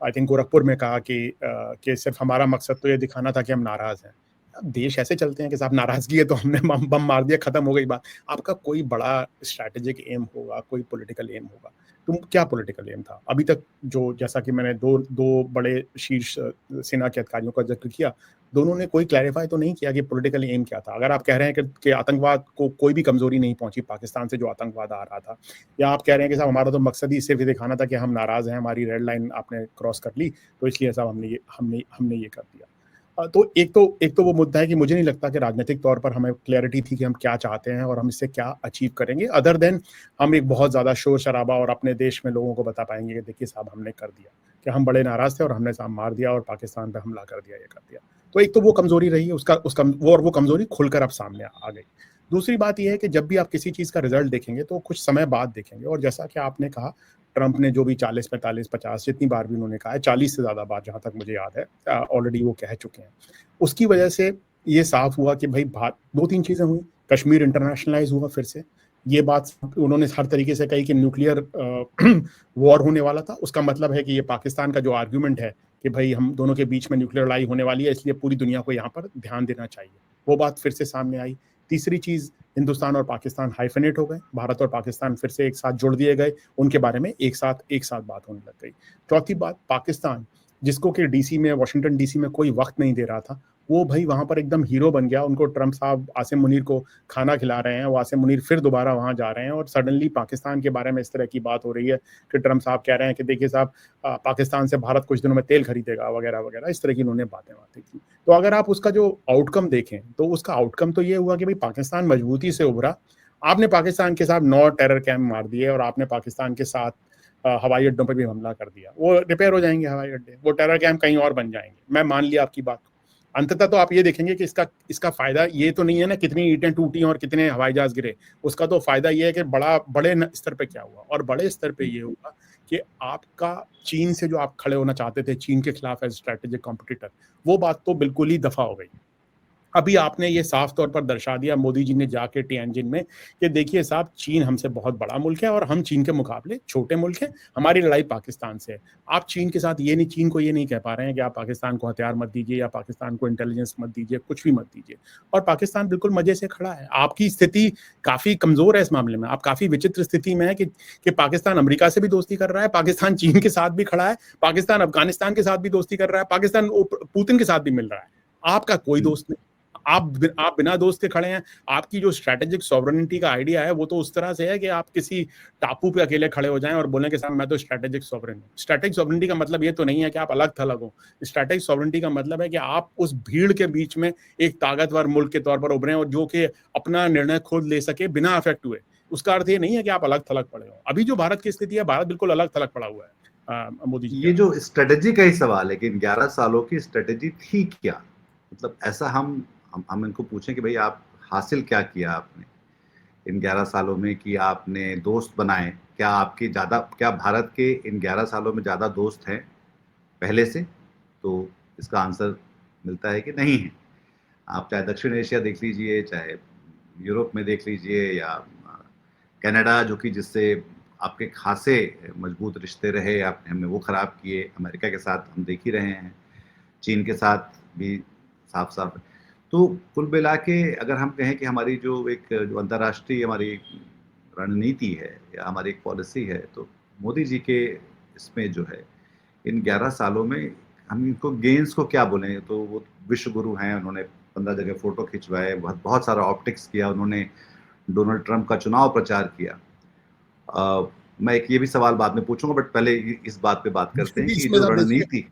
आई थिंक गोरखपुर में कहा कि सिर्फ हमारा मकसद तो ये दिखाना था कि हम नाराज हैं। अब देश ऐसे चलते हैं कि साहब नाराजगी है तो हमने बम बम मार दिया, खत्म हो गई बात। आपका कोई बड़ा स्ट्रैटेजिक एम होगा, कोई पॉलिटिकल एम होगा। तुम क्या पॉलिटिकल एम था अभी तक? जो जैसा कि मैंने दो बड़े शीर्ष सेना के अधिकारियों का जिक्र किया, दोनों ने कोई क्लैरिफाई तो नहीं किया कि पॉलिटिकल एम क्या था। अगर आप कह रहे हैं कि आतंकवाद को कोई भी कमजोरी नहीं पहुंची पाकिस्तान से, जो आतंकवाद आ रहा था, या आप कह रहे हैं कि साहब हमारा तो मकसद ही सिर्फ ये दिखाना था कि हम नाराज हैं, हमारी रेड लाइन आपने क्रॉस कर ली, तो इसलिए साहब हमने ये कर दिया। तो एक तो वो मुद्दा है कि मुझे नहीं लगता कि राजनीतिक तौर पर हमें क्लैरिटी थी कि हम क्या चाहते हैं और हम इससे क्या अचीव करेंगे, अदर देन हम एक बहुत ज़्यादा शोर शराबा और अपने देश में लोगों को बता पाएंगे कि देखिए साहब हमने कर दिया, कि हम बड़े नाराज थे और हमने साहब मार दिया और पाकिस्तान पे हमला कर दिया, ये कर दिया। तो एक तो वो कमजोरी रही है, वो कमजोरी खुलकर अब सामने आ गई। दूसरी बात यह है कि जब भी आप किसी चीज़ का रिजल्ट देखेंगे तो कुछ समय बाद देखेंगे, और जैसा कि आपने कहा, ट्रंप ने जो भी 40, 45, 50 जितनी बार भी उन्होंने कहा है, 40 से ज़्यादा बार जहाँ तक मुझे याद है ऑलरेडी वो कह चुके हैं, उसकी वजह से ये साफ हुआ कि भाई 2-3 चीज़ें हुई। कश्मीर इंटरनेशनलाइज हुआ फिर से। ये बात उन्होंने हर तरीके से कही कि न्यूक्लियर वॉर होने वाला था। उसका मतलब है कि ये पाकिस्तान का जो आर्ग्यूमेंट है कि भाई हम दोनों के बीच में न्यूक्लियर लड़ाई होने वाली है, इसलिए पूरी दुनिया को यहाँ पर ध्यान देना चाहिए, वो बात फिर से सामने आई। तीसरी चीज़, हिंदुस्तान और पाकिस्तान हाइफेनेट हो गए, भारत और पाकिस्तान फिर से एक साथ जुड़ दिए गए, उनके बारे में एक साथ बात होने लग गई। चौथी बात, पाकिस्तान जिसको कि डीसी में, वाशिंगटन डीसी में कोई वक्त नहीं दे रहा था, वो भाई वहां पर एकदम हीरो बन गया। उनको ट्रंप साहब आसिम मुनीर को खाना खिला रहे हैं, वो आसिम मुनीर फिर दोबारा वहां जा रहे हैं, और सडनली पाकिस्तान के बारे में इस तरह की बात हो रही है कि ट्रंप साहब कह रहे हैं कि देखिए साहब, पाकिस्तान से भारत कुछ दिनों में तेल खरीदेगा वगैरह वगैरह, इस तरह की उन्होंने बातें की। तो अगर आप उसका जो आउटकम देखें तो उसका आउटकम तो ये हुआ कि भाई पाकिस्तान मजबूती से उभरा। आपने पाकिस्तान के साथ 9 टेरर कैंप मार दिए, और आपने पाकिस्तान के साथ हवाई अड्डों पर भी हमला कर दिया। वो रिपेयर हो जाएंगे हवाई अड्डे, वो टेरर कैंप कहीं और बन जाएंगे। मैं मान लिया आपकी बात। अंततः तो आप ये देखेंगे कि इसका फायदा ये तो नहीं है ना कितनी ईंटें टूटी और कितने हवाई जहाज गिरे। उसका तो फायदा ये है कि बड़े स्तर पे क्या हुआ, और बड़े स्तर पे ये हुआ कि आपका चीन से जो आप खड़े होना चाहते थे, चीन के खिलाफ एज स्ट्रेटेजिक कॉम्पिटिटर, वो बात तो बिल्कुल ही दफा हो गई। अभी आपने ये साफ तौर पर दर्शा दिया, मोदी जी ने जाके टिएनजिन में, कि देखिए साहब, चीन हमसे बहुत बड़ा मुल्क है और हम चीन के मुकाबले छोटे मुल्क हैं, हमारी लड़ाई पाकिस्तान से है। आप चीन के साथ चीन को ये नहीं कह पा रहे हैं कि आप पाकिस्तान को हथियार मत दीजिए या पाकिस्तान को इंटेलिजेंस मत दीजिए, कुछ भी मत दीजिए। और पाकिस्तान बिल्कुल मजे से खड़ा है। आपकी स्थिति काफी कमजोर है इस मामले में। आप काफी विचित्र स्थिति में है कि पाकिस्तान अमेरिका से भी दोस्ती कर रहा है, पाकिस्तान चीन के साथ भी खड़ा है, पाकिस्तान अफगानिस्तान के साथ भी दोस्ती कर रहा है, पाकिस्तान पुतिन के साथ भी मिल रहा है। आपका कोई दोस्त नहीं। आप बिना दोस्त के खड़े हैं। आपकी जो स्ट्रैटेजिक सॉवरेनिटी का आइडिया है वो तो उस तरह से है कि आप किसी टापू पे अकेले खड़े हो जाएं और बोलें कि साहब मैं तो स्ट्रैटेजिक सॉवरेन हूं। स्ट्रैटेजिक सॉवरेनिटी का मतलब ये तो नहीं है कि आप अलग थलग हो। स्ट्रैटेजिक सॉवरेनिटी का मतलब है कि आप उस भीड़ के बीच में एक ताकतवर मुल्क के तौर पर उभरे और जो कि अपना निर्णय खुद ले सके बिना अफेक्ट हुए। उसका अर्थ ये नहीं है कि आप अलग थलग पड़े हो। अभी जो भारत की स्थिति है, भारत बिल्कुल अलग थलग पड़ा हुआ है मोदी जी। ये जो स्ट्रेटेजी का ही सवाल है कि इन 11 सालों की स्ट्रेटेजी थी क्या? मतलब ऐसा हम इनको पूछें कि भाई आप हासिल क्या किया आपने इन 11 सालों में, कि आपने दोस्त बनाए? क्या भारत के इन 11 सालों में ज़्यादा दोस्त हैं पहले से? तो इसका आंसर मिलता है कि नहीं है। आप चाहे दक्षिण एशिया देख लीजिए, चाहे यूरोप में देख लीजिए, या कनाडा, जो कि जिससे आपके खासे मजबूत रिश्ते रहे, आपने हमने वो ख़राब किए। अमेरिका के साथ हम देख ही रहे हैं, चीन के साथ भी साफ साफ। तो कुल मिला के अगर हम कहें कि हमारी जो अंतर्राष्ट्रीय हमारी रणनीति है या हमारी एक पॉलिसी है, तो मोदी जी के इसमें जो है इन 11 सालों में हम इनको गेंस को क्या बोलें, तो वो विश्व गुरु हैं। उन्होंने 15 जगह फोटो खिंचवाए, बहुत सारा ऑप्टिक्स किया, उन्होंने डोनाल्ड ट्रंप का चुनाव प्रचार किया। मैं एक ये भी सवाल बाद में पूछूंगा, बट पहले इस बात पे बात करते हैं कि जो रणनीति,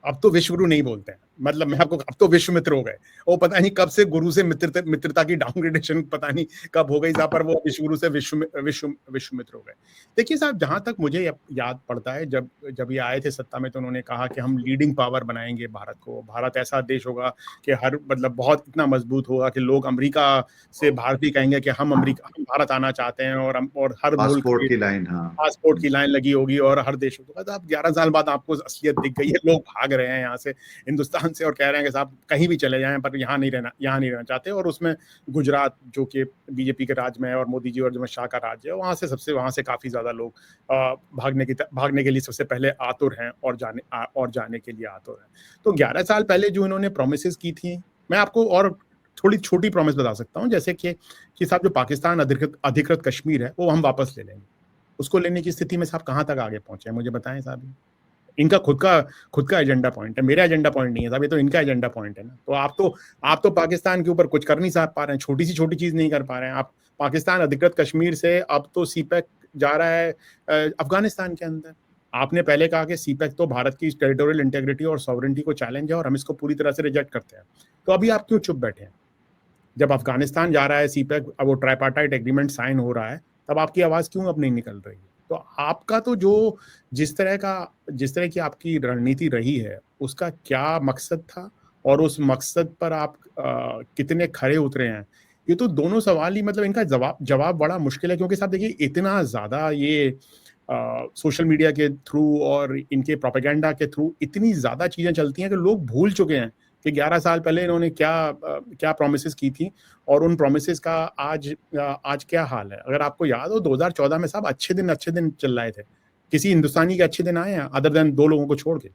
अब तो विश्व गुरु नहीं बोलते हैं। मतलब मैं आपको, अब तो विश्व मित्र हो गए, वो पता नहीं कब से गुरु से मित्रता की डाउनग्रेडेशन पता नहीं कब हो गई साहब, पर वो विश्व गुरु से विश्व मित्र हो गए। देखिए साहब, जहां तक मुझे याद पड़ता है, जब जब ये आए थे सत्ता में तो उन्होंने कहा कि हम लीडिंग पावर बनाएंगे भारत को, भारत ऐसा देश होगा कि हर मतलब बहुत इतना मजबूत होगा कि लोग अमेरिका से भारतीय कहेंगे कि हम भारत आना चाहते हैं, और हर मुल्क पासपोर्ट की लाइन, हाँ, पासपोर्ट की लाइन लगी होगी और हर देश होगा। तो अब 11 साल बाद आपको असलियत दिख गई है, लोग भाग रहे हैं यहाँ से, हिंदुस्तान से, और कह रहे हैं कि साहब कहीं भी चले जाएं पर यहाँ नहीं रहना चाहते। और उसमें गुजरात जो कि बीजेपी के राज में है और मोदी जी और अमित शाह का राज्य है, वहाँ से काफी ज्यादा लोग भागने के लिए सबसे पहले आतुर हैं और जाने के लिए आतुर हैं। तो 11 साल पहले जो इन्होंने प्रोमिस की थी, मैं आपको और थोड़ी छोटी प्रॉमिस बता सकता हूँ, जैसे कि साहब जो पाकिस्तान अधिकृत कश्मीर है वो हम वापस ले लेंगे। उसको लेने की स्थिति में साहब कहाँ तक आगे पहुंचे हैं मुझे बताएं साहब। इनका खुद का एजेंडा पॉइंट है, मेरा एजेंडा पॉइंट नहीं है साहब, ये तो इनका एजेंडा पॉइंट है ना। तो आप तो पाकिस्तान के ऊपर कुछ कर नहीं पा रहे हैं, छोटी चीज नहीं कर पा रहे हैं आप। पाकिस्तान अधिकृत कश्मीर से अब तो सीपैक जा रहा है अफगानिस्तान के अंदर। आपने पहले कहा कि सीपैक तो भारत की टेरिटोरियल इंटेग्रिटी और सॉवरेंटी को चैलेंज है और हम इसको पूरी तरह से रिजेक्ट करते हैं। तो अभी आप क्यों चुप बैठे हैं? जब अफगानिस्तान जा रहा है सीपैक, अब वो ट्राइपार्टाइट एग्रीमेंट साइन हो रहा है, तब आपकी आवाज क्यों अब नहीं निकल रही है? तो आपका तो जो जिस तरह की आपकी रणनीति रही है, उसका क्या मकसद था और उस मकसद पर आप कितने खरे उतरे हैं, ये तो दोनों सवाल ही, मतलब इनका जवाब बड़ा मुश्किल है। क्योंकि साहब देखिए, इतना ज्यादा ये सोशल मीडिया के थ्रू और इनके प्रोपेगेंडा के थ्रू इतनी ज्यादा चीजें चलती हैं कि लोग भूल चुके हैं कि 11 साल पहले इन्होंने क्या प्रोमिसेस की थी और उन प्रोमिसेस का आज क्या हाल है। अगर आपको याद हो 2014 में साहब अच्छे दिन चल रहे थे। किसी हिंदुस्तानी के अच्छे दिन आए हैं अदर देन 2 लोगों को छोड़ के?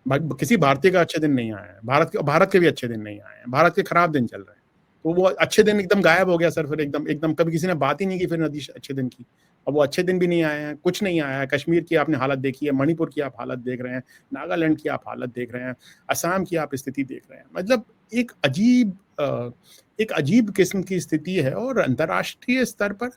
किसी भारतीय का अच्छे दिन नहीं आया है, भारत के भी अच्छे दिन नहीं आए हैं, भारत के खराब दिन चल रहे हैं। तो वो अच्छे दिन एकदम गायब हो गया सर, फिर एकदम कभी किसी ने बात ही नहीं की फिर नदी अच्छे दिन की। अब वो अच्छे दिन भी नहीं आए हैं, कुछ नहीं आया है। कश्मीर की आपने हालत देखी है, मणिपुर की आप हालत देख रहे हैं, नागालैंड की आप हालत देख रहे हैं, असम की आप स्थिति देख रहे हैं। मतलब एक अजीब किस्म की स्थिति है। और अंतर्राष्ट्रीय स्तर पर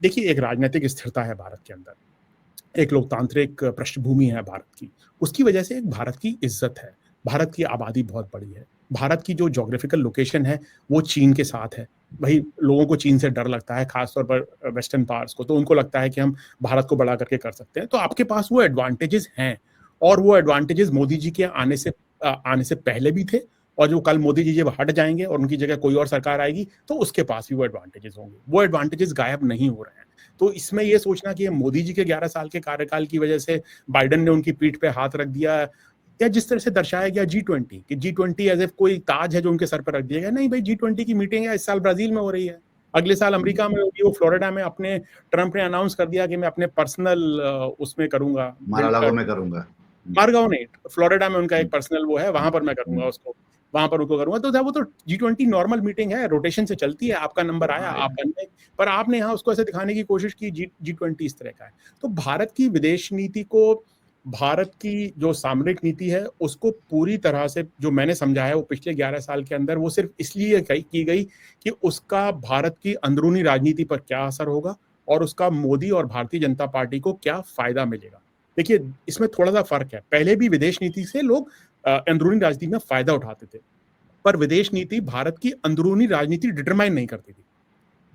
देखिए, एक राजनीतिक स्थिरता है भारत के अंदर, एक लोकतांत्रिक पृष्ठभूमि है भारत की, उसकी वजह से एक भारत की इज्जत है। भारत की आबादी बहुत बड़ी है, भारत की जो जोग्राफिकल लोकेशन है वो चीन के साथ है। भाई लोगों को चीन से डर लगता है, खासतौर पर वेस्टर्न पार्ट्स को, तो उनको लगता है कि हम भारत को बड़ा करके कर सकते हैं। तो आपके पास वो एडवांटेजेस हैं, और वो एडवांटेजेस मोदी जी के आने से पहले भी थे, और जो कल मोदी जी जब हट जाएंगे और उनकी जगह कोई और सरकार आएगी तो उसके पास भी वो एडवांटेजेस होंगे। वो एडवांटेजेस गायब नहीं हो रहे हैं। तो इसमें ये सोचना कि मोदी जी के 11 साल के कार्यकाल की वजह से बाइडेन ने उनकी पीठ पे हाथ रख दिया, या जिस तरह से दर्शाया गया G20 कि G20 एज एफ कोई ताज है जो उनके सर पर रख दिया गया, नहीं भाई, G20 की मीटिंग है इस साल ब्राजील में हो रही है, अगले साल अमेरिका में होगी, वो फ्लोरिडा में अपने ट्रंप ने अनाउंस कर दिया कि मैं अपने पर्सनल उसमें करूंगा, मार-आ-लागो में करूंगा। मारगांव नहीं, फ्लोरिडा में उनका एक पर्सनल वो है, वहां पर मैं करूंगा उसको, वहां पर उनको करूंगा। तो वो तो G20 नॉर्मल मीटिंग है, रोटेशन से चलती है, आपका नंबर आया आप बन गए। पर आपने यहाँ उसको ऐसे दिखाने की कोशिश की G20 इस तरह का है। तो भारत की विदेश नीति को, भारत की जो सामरिक नीति है उसको पूरी तरह से, जो मैंने समझा है वो पिछले 11 साल के अंदर, वो सिर्फ इसलिए की गई कि उसका भारत की अंदरूनी राजनीति पर क्या असर होगा और उसका मोदी और भारतीय जनता पार्टी को क्या फायदा मिलेगा। देखिए, इसमें थोड़ा सा फर्क है। पहले भी विदेश नीति से लोग अंदरूनी राजनीति में फायदा उठाते थे, पर विदेश नीति भारत की अंदरूनी राजनीति डिटरमाइन नहीं करती थी।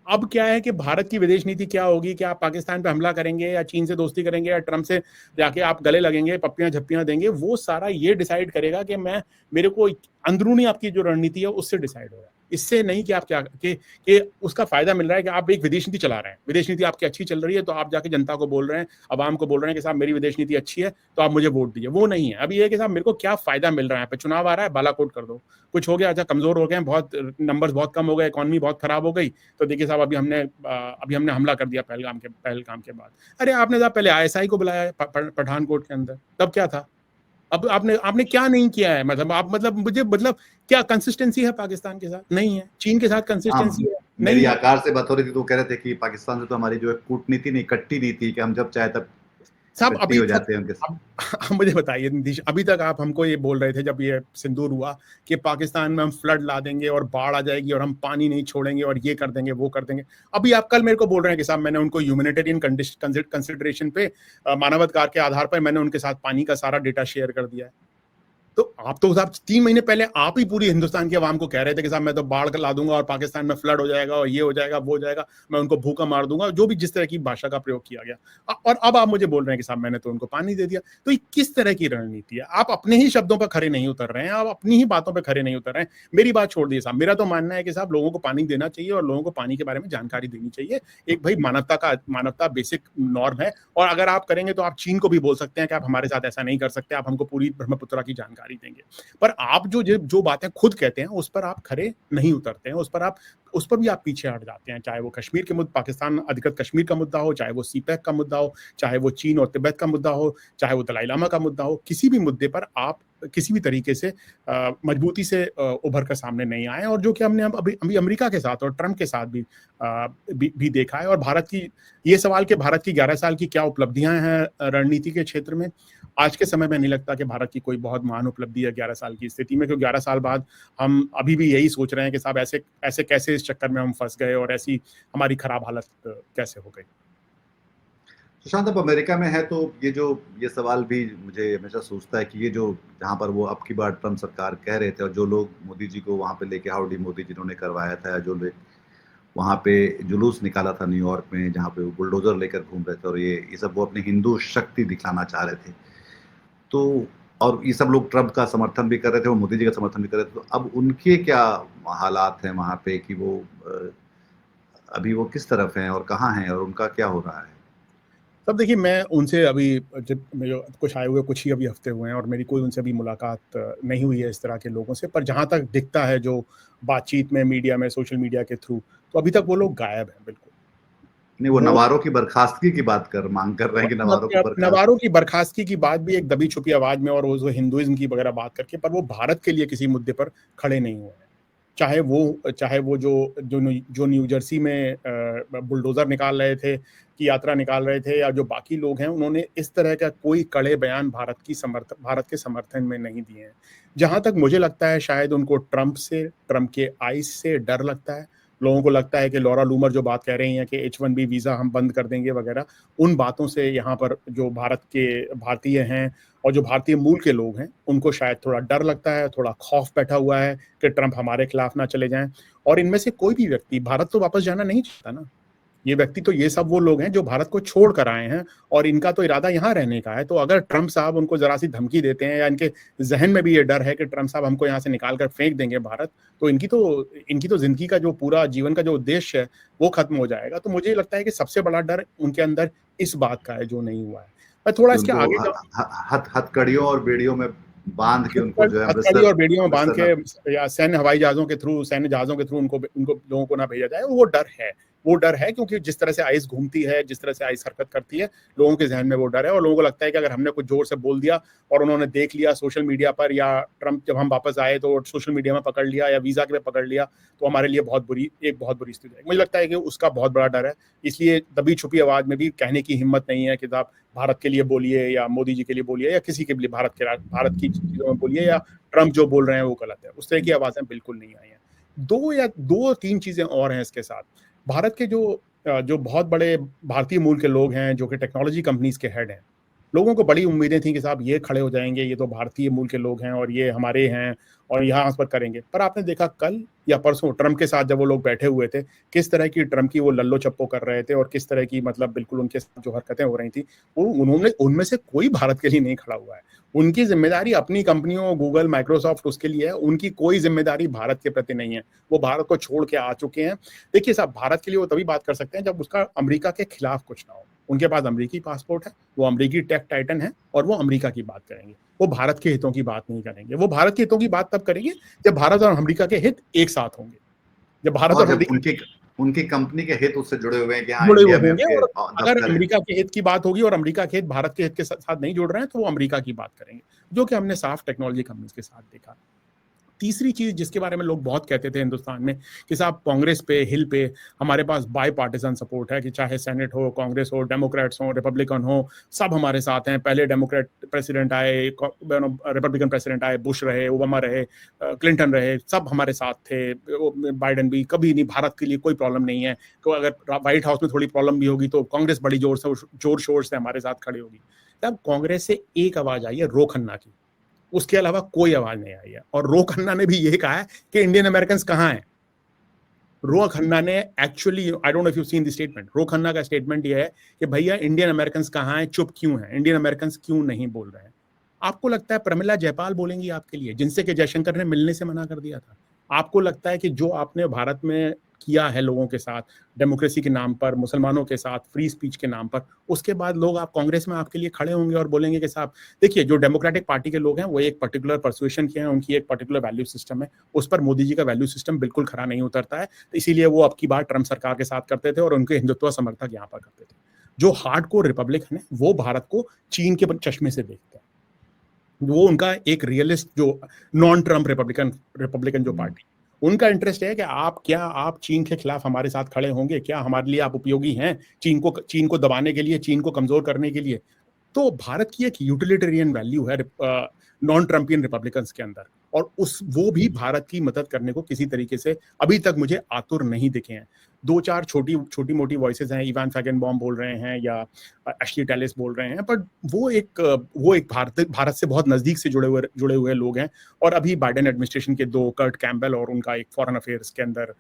अब क्या है कि भारत की विदेश नीति क्या होगी, कि आप पाकिस्तान पे हमला करेंगे या चीन से दोस्ती करेंगे या ट्रंप से जाके आप गले लगेंगे, पप्पियां झप्पियां देंगे, वो सारा ये डिसाइड करेगा कि मेरे को अंदरूनी आपकी जो रणनीति है उससे डिसाइड हो रहा है। इससे नहीं कि आप क्या कि उसका फायदा मिल रहा है कि आप एक विदेश नीति चला रहे हैं, विदेश नीति आपकी अच्छी चल रही है तो आप जाके जनता को बोल रहे हैं, आवाम को बोल रहे हैं कि साहब मेरी विदेश नीति अच्छी है तो आप मुझे वोट दीजिए। वो नहीं है। अभी ये कि साहब मेरे को क्या फायदा मिल रहा है, चुनाव आ रहा है, बालाकोट कर दो, कुछ हो गया, अच्छा कमजोर हो गए, बहुत नंबर्स बहुत कम हो गए, इकोनॉमी बहुत खराब हो गई, तो देखिए साहब अभी हमने हमला कर दिया पहलगाम के बाद। अरे आपने साहब पहले ISI को बुलाया पठानकोट के अंदर, तब क्या था? अब आपने क्या नहीं किया है? मतलब क्या कंसिस्टेंसी है पाकिस्तान के साथ? नहीं है। चीन के साथ कंसिस्टेंसी है? मेरी आकार से बात हो रही थी तो कह रहे थे कि पाकिस्तान से तो हमारी जो है कूटनीति नहीं, कट्टी नीति, कि हम जब चाहे तब साहब अभी हो जाते हैं उनके साथ। अब मुझे बताइए नीतीश, अभी तक आप हमको ये बोल रहे थे जब ये सिंदूर हुआ कि पाकिस्तान में हम फ्लड ला देंगे और बाढ़ आ जाएगी और हम पानी नहीं छोड़ेंगे और ये कर देंगे वो कर देंगे। अभी आप कल मेरे को बोल रहे हैं कि साहब मैंने उनको ह्यूमैनिटेरियन कंसिडरेशन पे, मानवाधिकार के आधार पर मैंने उनके साथ पानी का सारा डेटा शेयर कर दिया है। तो आप तो साहब 3 महीने पहले आप ही पूरी हिंदुस्तान की आवाम को कह रहे थे कि साहब मैं तो बाढ़ ला दूंगा और पाकिस्तान में फ्लड हो जाएगा और ये हो जाएगा वो हो जाएगा, मैं उनको भूखा मार दूंगा, जो भी जिस तरह की भाषा का प्रयोग किया गया। और अब आप मुझे बोल रहे हैं कि साहब मैंने तो उनको पानी दे दिया। तो ये किस तरह की रणनीति है? आप अपने ही शब्दों पर खरे नहीं उतर रहे हैं, आप अपनी ही बातों पर खरे नहीं उतर रहे हैं। मेरी बात छोड़ दीजिए साहब, मेरा तो मानना है कि साहब लोगों को पानी देना चाहिए और लोगों को पानी के बारे में जानकारी देनी चाहिए। एक भाई मानवता बेसिक नॉर्म है। और अगर आप करेंगे तो आप चीन को भी बोल सकते हैं कि आप हमारे साथ ऐसा नहीं कर सकते, आप हमको पूरी ब्रह्मपुत्रा की जानकारी देंगे। पर आप जो बातें खुद कहते हैं उस पर आप खरे नहीं उतरते हैं, उस पर भी आप पीछे हट जाते हैं। चाहे वो कश्मीर के मुद्दे, पाकिस्तान अधिकृत कश्मीर का मुद्दा हो, चाहे वो सीपैक का मुद्दा हो, चाहे वो चीन और तिब्बत का मुद्दा हो, चाहे वो दलाई लामा का मुद्दा हो, किसी भी मुद्दे पर आप किसी भी तरीके से मजबूती से उभर कर सामने नहीं आए। और जो कि हमने अभी अमेरिका के साथ और ट्रंप के साथ भी देखा है। और भारत की ये सवाल कि भारत की 11 साल की क्या उपलब्धियां हैं रणनीति के क्षेत्र में, आज के समय में नहीं लगता कि भारत की कोई बहुत महान उपलब्धि है 11 साल की स्थिति में, क्योंकि 11 साल बाद हम अभी भी यही सोच रहे हैं कि साहब ऐसे कैसे इस चक्कर में हम फंस गए और ऐसी हमारी खराब हालत कैसे हो गई। सुशांत, अब अमेरिका में है तो ये सवाल भी मुझे हमेशा सोचता है कि ये जो जहाँ पर वो अब की बार ट्रम्प सरकार कह रहे थे और जो लोग मोदी जी को वहाँ पे लेके हाउडी मोदी जिन्होंने करवाया था, जो लोग वहाँ पे जुलूस निकाला था न्यूयॉर्क में जहाँ पे वो बुलडोजर लेकर घूम रहे थे और ये सब वो अपनी हिंदू शक्ति दिखाना चाह रहे थे। तो और ये सब लोग ट्रम्प का समर्थन भी कर रहे थे, वो मोदी जी का समर्थन भी कर रहे थे। तो अब उनके क्या हालात हैं वहाँ पे कि वो अभी वो किस तरफ हैं और कहाँ हैं और उनका क्या हो रहा है? तब देखिए, मैं उनसे अभी जब मेरे कुछ आए हुए कुछ ही अभी हफ्ते हुए हैं और मेरी कोई उनसे अभी मुलाकात नहीं हुई है इस तरह के लोगों से। पर जहाँ तक दिखता है जो बातचीत में मीडिया में सोशल मीडिया के थ्रू, तो अभी तक वो लोग गायब हैं बिल्कुल। नहीं, वो वो नवारों की बर्खास्तगी की मांग कर रहे हैं कि नवारों को बर्खास्त। नवारों की बर्खास्तगी की बात भी एक दबी छुपी आवाज में और वो हिंदुइज्म की वगैरह बात करके, पर वो भारत के लिए किसी मुद्दे पर खड़े नहीं हुए हैं। चाहे वो जो न्यू जर्सी में बुलडोजर निकाल रहे थे, की यात्रा निकाल रहे थे, या जो बाकी लोग हैं, उन्होंने इस तरह का कोई कड़े बयान भारत के समर्थन में नहीं दिए हैं। जहां तक मुझे लगता है शायद उनको ट्रंप के आइस से डर लगता है। लोगों को लगता है कि लॉरा लूमर जो बात कह रही हैं कि H1B वीजा हम बंद कर देंगे वगैरह, उन बातों से यहाँ पर जो भारतीय हैं और जो भारतीय मूल के लोग हैं, उनको शायद थोड़ा डर लगता है, थोड़ा खौफ बैठा हुआ है कि ट्रंप हमारे खिलाफ ना चले जाएं। और इनमें से कोई भी व्यक्ति भारत तो वापस जाना नहीं चाहता ना। ये सब वो लोग हैं जो भारत को छोड़ कर आए हैं और इनका तो इरादा यहाँ रहने का है। तो अगर ट्रंप साहब उनको जरा सी धमकी देते हैं या इनके जहन में भी ये डर है कि ट्रंप साहब हमको यहाँ से निकाल कर फेंक देंगे भारत, तो इनकी तो जिंदगी का जो पूरा जीवन का जो उद्देश्य है वो खत्म हो जाएगा। तो मुझे लगता है कि सबसे बड़ा डर उनके अंदर इस बात का है जो नहीं हुआ है। मैं थोड़ा कि इसके उनको आगे हथकड़ियों और बेड़ियों में बांध के उनको जो है हथकड़ी और बेड़ियों में बांध अमृतसर के या सैन्य जहाजों के थ्रू उनको लोगों को ना भेजा जाए, वो डर है क्योंकि जिस तरह से आइस घूमती है, जिस तरह से आइस हरकत करती है, लोगों के जहन में वो डर है। और लोगों को लगता है कि अगर हमने कुछ जोर से बोल दिया और उन्होंने देख लिया सोशल मीडिया पर, या ट्रंप जब हम वापस आए तो सोशल मीडिया में पकड़ लिया या वीजा के पे पकड़ लिया, तो हमारे लिए बहुत बुरी स्थिति है। मुझे लगता है कि उसका बहुत बड़ा डर है। इसलिए दबी छुपी आवाज में भी कहने की हिम्मत नहीं है कि आप भारत के लिए बोलिए या मोदी जी के लिए बोलिए या किसी के लिए भारत की चीजों में बोलिए, या ट्रंप जो बोल रहे हैं वो गलत है। उस तरह की आवाजें बिल्कुल नहीं आई हैं। दो तीन चीजें और हैं इसके साथ। भारत के जो बहुत बड़े भारतीय मूल के लोग हैं जो कि टेक्नोलॉजी कंपनीज के हेड हैं, लोगों को बड़ी उम्मीदें थी कि साहब ये खड़े हो जाएंगे, ये तो भारतीय मूल के लोग हैं और ये हमारे हैं और यहाँ पर करेंगे। पर आपने देखा कल या परसों ट्रंप के साथ जब वो लोग बैठे हुए थे, किस तरह की ट्रंप की वो लल्लो चप्पो कर रहे थे और किस तरह की मतलब बिल्कुल उनके साथ जो हरकतें हो रही थी, वो उनमें से कोई भारत के लिए नहीं खड़ा हुआ है। उनकी जिम्मेदारी अपनी कंपनियों गूगल माइक्रोसॉफ्ट उसके लिए है, उनकी कोई जिम्मेदारी भारत के प्रति नहीं है। वो भारत को छोड़ के आ चुके हैं। देखिए साहब, भारत के लिए वो तभी बात कर सकते हैं जब उसका अमेरिका के खिलाफ कुछ ना हो। उनके पास अमेरिकी पासपोर्ट है, वो अमेरिकी टेक टाइटन है और वो अमेरिका की बात करेंगे। वो भारत के हितों की बात नहीं करेंगे। वो भारत के हितों की बात तब करेंगे जब भारत और अमेरिका के हित एक साथ होंगे, जब भारत और और जब अमेरिका उनकी कंपनी के हित उससे जुड़े हुए हैं कि हाँ जुड़े हुए इंडिया में होंगे। उनके और अगर दफ्तर है। अमेरिका के हित की बात होगी और अमेरिका के हित भारत के हित के साथ नहीं जुड़ रहे हैं, तो वो अमेरिका की बात करेंगे, जो कि हमने साफ टेक्नोलॉजी कंपनीज के साथ देखा। तीसरी चीज जिसके बारे में लोग बहुत कहते थे हिंदुस्तान में कि साहब कांग्रेस पे हिल पे हमारे पास बाई पार्टिसन सपोर्ट है, कि चाहे सेनेट हो, कांग्रेस हो, डेमोक्रेट्स हो, रिपब्लिकन हो, सब हमारे साथ हैं। पहले डेमोक्रेट प्रेसिडेंट आए, रिपब्लिकन प्रेसिडेंट आए, बुश रहे, ओबामा रहे, क्लिंटन रहे, सब हमारे साथ थे, बाइडेन भी। कभी नहीं, भारत के लिए कोई प्रॉब्लम नहीं है। तो अगर व्हाइट हाउस में थोड़ी प्रॉब्लम भी होगी तो कांग्रेस बड़ी जोर शोर से हमारे साथ खड़ी होगी। तब कांग्रेस से एक आवाज आई है रो खन्ना की, उसके अलावा कोई आवाज नहीं आई है। और रो खन्ना ने भी यही कहा है कि इंडियन अमेरिकन कहाँ हैं। रो खन्ना ने actually, I don't know if you seen the statement, Ro Khanna का स्टेटमेंट ये है कि भैया इंडियन अमेरिकन कहाँ हैं, चुप क्यों हैं, इंडियन अमेरिकन क्यों नहीं बोल रहे हैं। आपको लगता है प्रमिला जयपाल बोलेंगी आपके लिए, जिनसे कि जयशंकर ने मिलने से मना कर दिया था? आपको लगता है कि जो आपने भारत में किया है लोगों के साथ, डेमोक्रेसी के नाम पर, मुसलमानों के साथ, फ्री स्पीच के नाम पर, उसके बाद लोग आप कांग्रेस में आपके लिए खड़े होंगे और बोलेंगे कि साहब देखिए, जो डेमोक्रेटिक पार्टी के लोग हैं वो एक पर्टिकुलर परसुएशन के हैं, उनकी एक पर्टिकुलर वैल्यू सिस्टम है, उस पर मोदी जी का वैल्यू सिस्टम बिल्कुल खरा नहीं उतरता है, तो इसीलिए वो अब की बार ट्रंप सरकार के साथ करते थे और उनके हिंदुत्व समर्थक यहाँ पर करते थे। जो हार्डकोर रिपब्लिकन है वो भारत को चीन के चश्मे से देखते हैं। वो उनका एक रियलिस्ट, जो नॉन ट्रम्प रिपब्लिकन जो पार्टी, उनका इंटरेस्ट है कि आप चीन के खिलाफ हमारे साथ खड़े होंगे, क्या हमारे लिए आप उपयोगी हैं चीन को दबाने के लिए, चीन को कमजोर करने के लिए। तो भारत की एक यूटिलिटेरियन वैल्यू है नॉन ट्रम्पियन रिपब्लिकन्स के अंदर, और वो भी भारत की मदद करने को किसी तरीके से अभी तक मुझे आतुर नहीं दिखे हैं। दो चार छोटी मोटी वॉइसेस हैं, इवान फैगनबॉम बोल रहे हैं या एशली टेलिस बोल रहे हैं, बट वो एक भारत से बहुत नजदीक से जुड़े हुए लोग हैं। और अभी बाइडेन एडमिनिस्ट्रेशन के दो, कर्ट कैम्पबेल और उनका एक फॉरेन अफेयर्स के अंदर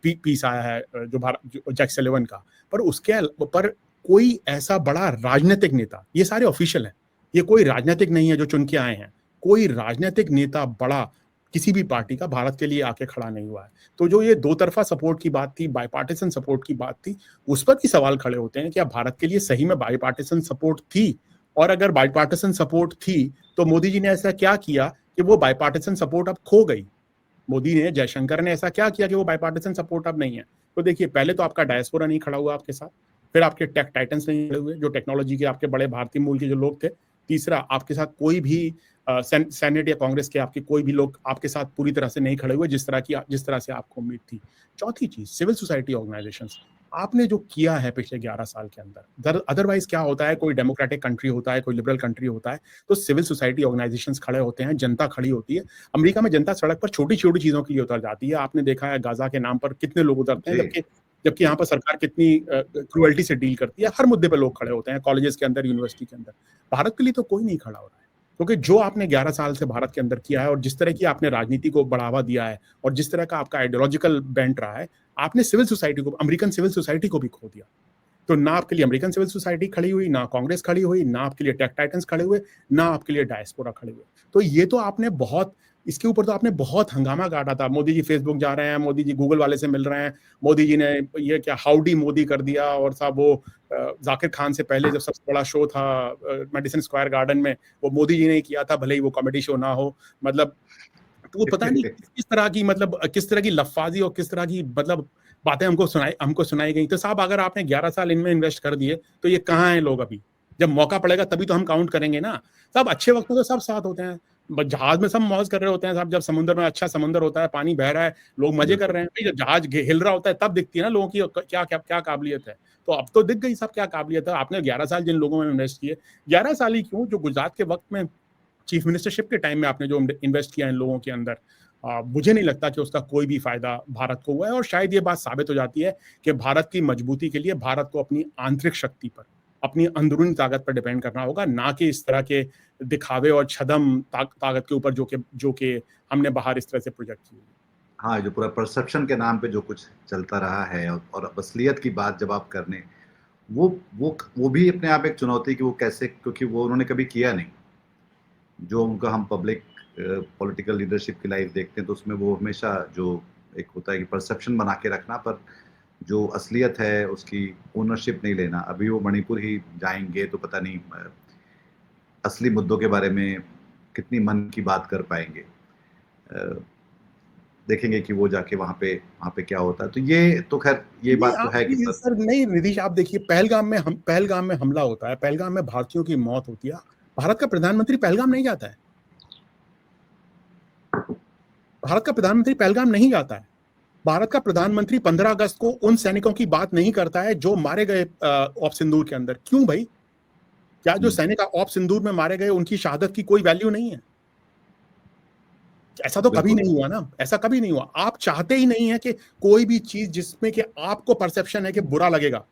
पीस आया है जो जैक सलिवन का, पर कोई ऐसा बड़ा राजनीतिक नेता, ये सारे ऑफिशियल हैं, ये कोई राजनीतिक नहीं है जो चुन के आए हैं, कोई राजनीतिक नेता बड़ा किसी भी पार्टी का भारत के लिए आके खड़ा नहीं हुआ है। तो जो ये दो तरफा सपोर्ट की बात थी, बाईपार्टिसन सपोर्ट की बात थी, उस पर भी सवाल खड़े होते हैं कि अब भारत के लिए सही में बाईपार्टिसन सपोर्ट थी, और अगर बाईपार्टिसन सपोर्ट थी तो मोदी जी ने ऐसा क्या किया कि वो बाईपार्टिसन सपोर्ट अब खो गई। मोदी ने, जयशंकर ने ऐसा क्या किया कि वो बाईपार्टिसन सपोर्ट अब नहीं है। तो देखिए, पहले तो आपका डायस्पोरा नहीं खड़ा हुआ आपके साथ, फिर आपके टेक टाइटन्स नहीं खड़े हुए, जो टेक्नोलॉजी के आपके बड़े भारतीय मूल के जो लोग थे, तीसरा आपके साथ कोई भी सेनेट या कांग्रेस के आपके कोई भी लोग आपके साथ पूरी तरह से नहीं खड़े हुए जिस तरह से आपको उम्मीद थी। चौथी चीज, सिविल सोसाइटी ऑर्गेनाइजेशंस, आपने जो किया है पिछले 11 साल के अंदर, अदरवाइज क्या होता है, कोई डेमोक्रेटिक कंट्री होता है, कोई लिबरल कंट्री होता है, तो सिविल सोसाइटी ऑर्गेनाइजेशंस खड़े होते हैं, जनता खड़ी होती है। अमेरिका में जनता सड़क पर छोटी छोटी चीजों के लिए उतर जाती है। आपने देखा है गाजा के नाम पर कितने लोग उतरते हैं, जबकि यहाँ पर सरकार कितनी क्रूअल्टी से डील करती है। हर मुद्दे पर लोग खड़े होते हैं, कॉलेजेस के अंदर, यूनिवर्सिटी के अंदर। भारत के लिए तो कोई नहीं खड़ा हो रहा है, क्योंकि जो आपने 11 साल से भारत के अंदर किया है और जिस तरह की आपने राजनीति को बढ़ावा दिया है और जिस तरह का आपका आइडियोलॉजिकल बेंट रहा है, आपने सिविल सोसाइटी को, अमेरिकन सिविल सोसाइटी को भी खो दिया। तो ना आपके लिए अमेरिकन सिविल सोसाइटी खड़ी हुई, ना कांग्रेस खड़ी हुई, ना आपके लिए टेक टाइटन्स खड़े हुए, ना आपके लिए डायस्पोरा खड़े हुए। तो ये तो आपने बहुत, इसके ऊपर तो आपने बहुत हंगामा काटा था। मोदी जी फेसबुक जा रहे हैं, मोदी जी गूगल वाले से मिल रहे हैं, मोदी जी ने ये क्या हाउडी मोदी कर दिया, और साहब वो जाकिर खान से पहले जब सबसे बड़ा शो था मेडिसन स्क्वायर गार्डन में, वो मोदी जी ने किया था, भले ही वो कॉमेडी शो ना हो। मतलब तो पता नहीं किस तरह की लफ्फाजी और किस तरह की बातें हमको सुनाई गई। तो साहब अगर आपने 11 साल इनमें इन्वेस्ट कर दिए तो ये कहाँ हैं लोग अभी? जब मौका पड़ेगा तभी तो हम काउंट करेंगे ना। सब अच्छे वक्त में तो सब साथ होते हैं, जहाज में सब मौज कर रहे होते हैं साहब। जब समुद्र में अच्छा समुद्र होता है, पानी बह रहा है, लोग मजे कर रहे हैं, जब जहाज हिल रहा होता है तब दिखती है ना लोगों की क्या क्या क्या काबिलियत है। तो अब तो दिख गई सब क्या काबिलियत है। आपने 11 साल जिन लोगों में इन्वेस्ट किए, 11 साल ही क्यों, जो गुजरात के वक्त में चीफ मिनिस्टरशिप के टाइम में आपने जो इन्वेस्ट किया इन लोगों के अंदर, मुझे नहीं लगता कि उसका कोई भी फायदा भारत को हुआ है। और शायद ये बात साबित हो जाती है कि भारत की मजबूती के लिए भारत को अपनी आंतरिक शक्ति पर, अपनी अंदरूनी ताकत पर डिपेंड करना होगा, ना कि इस तरह के दिखावे और छदम ताकत के ऊपर जो कि हमने बाहर इस तरह से प्रोजेक्ट की। हाँ, जो पूरा परसेप्शन के नाम पे जो कुछ चलता रहा है, और असलियत की बात जब आप करने, वो भी अपने आप एक चुनौती कि वो कैसे, क्योंकि वो उन्होंने कभी किया नहीं। जो उनका हम पब्लिक पॉलिटिकल लीडरशिप की लाइफ देखते हैं तो उसमें वो हमेशा जो एक होता है कि परसेप्शन बना के रखना, पर जो असलियत है उसकी ओनरशिप नहीं लेना। अभी वो मणिपुर ही जाएंगे तो पता नहीं असली मुद्दों के बारे में कितनी मन की बात कर पाएंगे। देखेंगे कि वो जाके वहाँ पे क्या होता है। तो ये तो खैर ये बात तो है कि सर नहीं निधीश, आप देखिए पहलगाम में हमला होता है, पहलगाम में भारतीयों की मौत होती है, भारत का प्रधानमंत्री पहलगाम नहीं जाता है। भारत का प्रधानमंत्री पहलगाम नहीं जाता है। भारत का प्रधानमंत्री 15 अगस्त को उन सैनिकों की बात नहीं करता है जो मारे गए ऑप सिंदूर के अंदर। क्यों भाई? क्या जो सैनिक ऑप सिंदूर में मारे गए उनकी शहादत की कोई वैल्यू नहीं है? ऐसा तो कभी नहीं हुआ ना, ऐसा कभी नहीं हुआ। आप चाहते ही नहीं है कि कोई भी चीज जिसमें कि आपको परसेप्शन है कि बुरा लगेगा,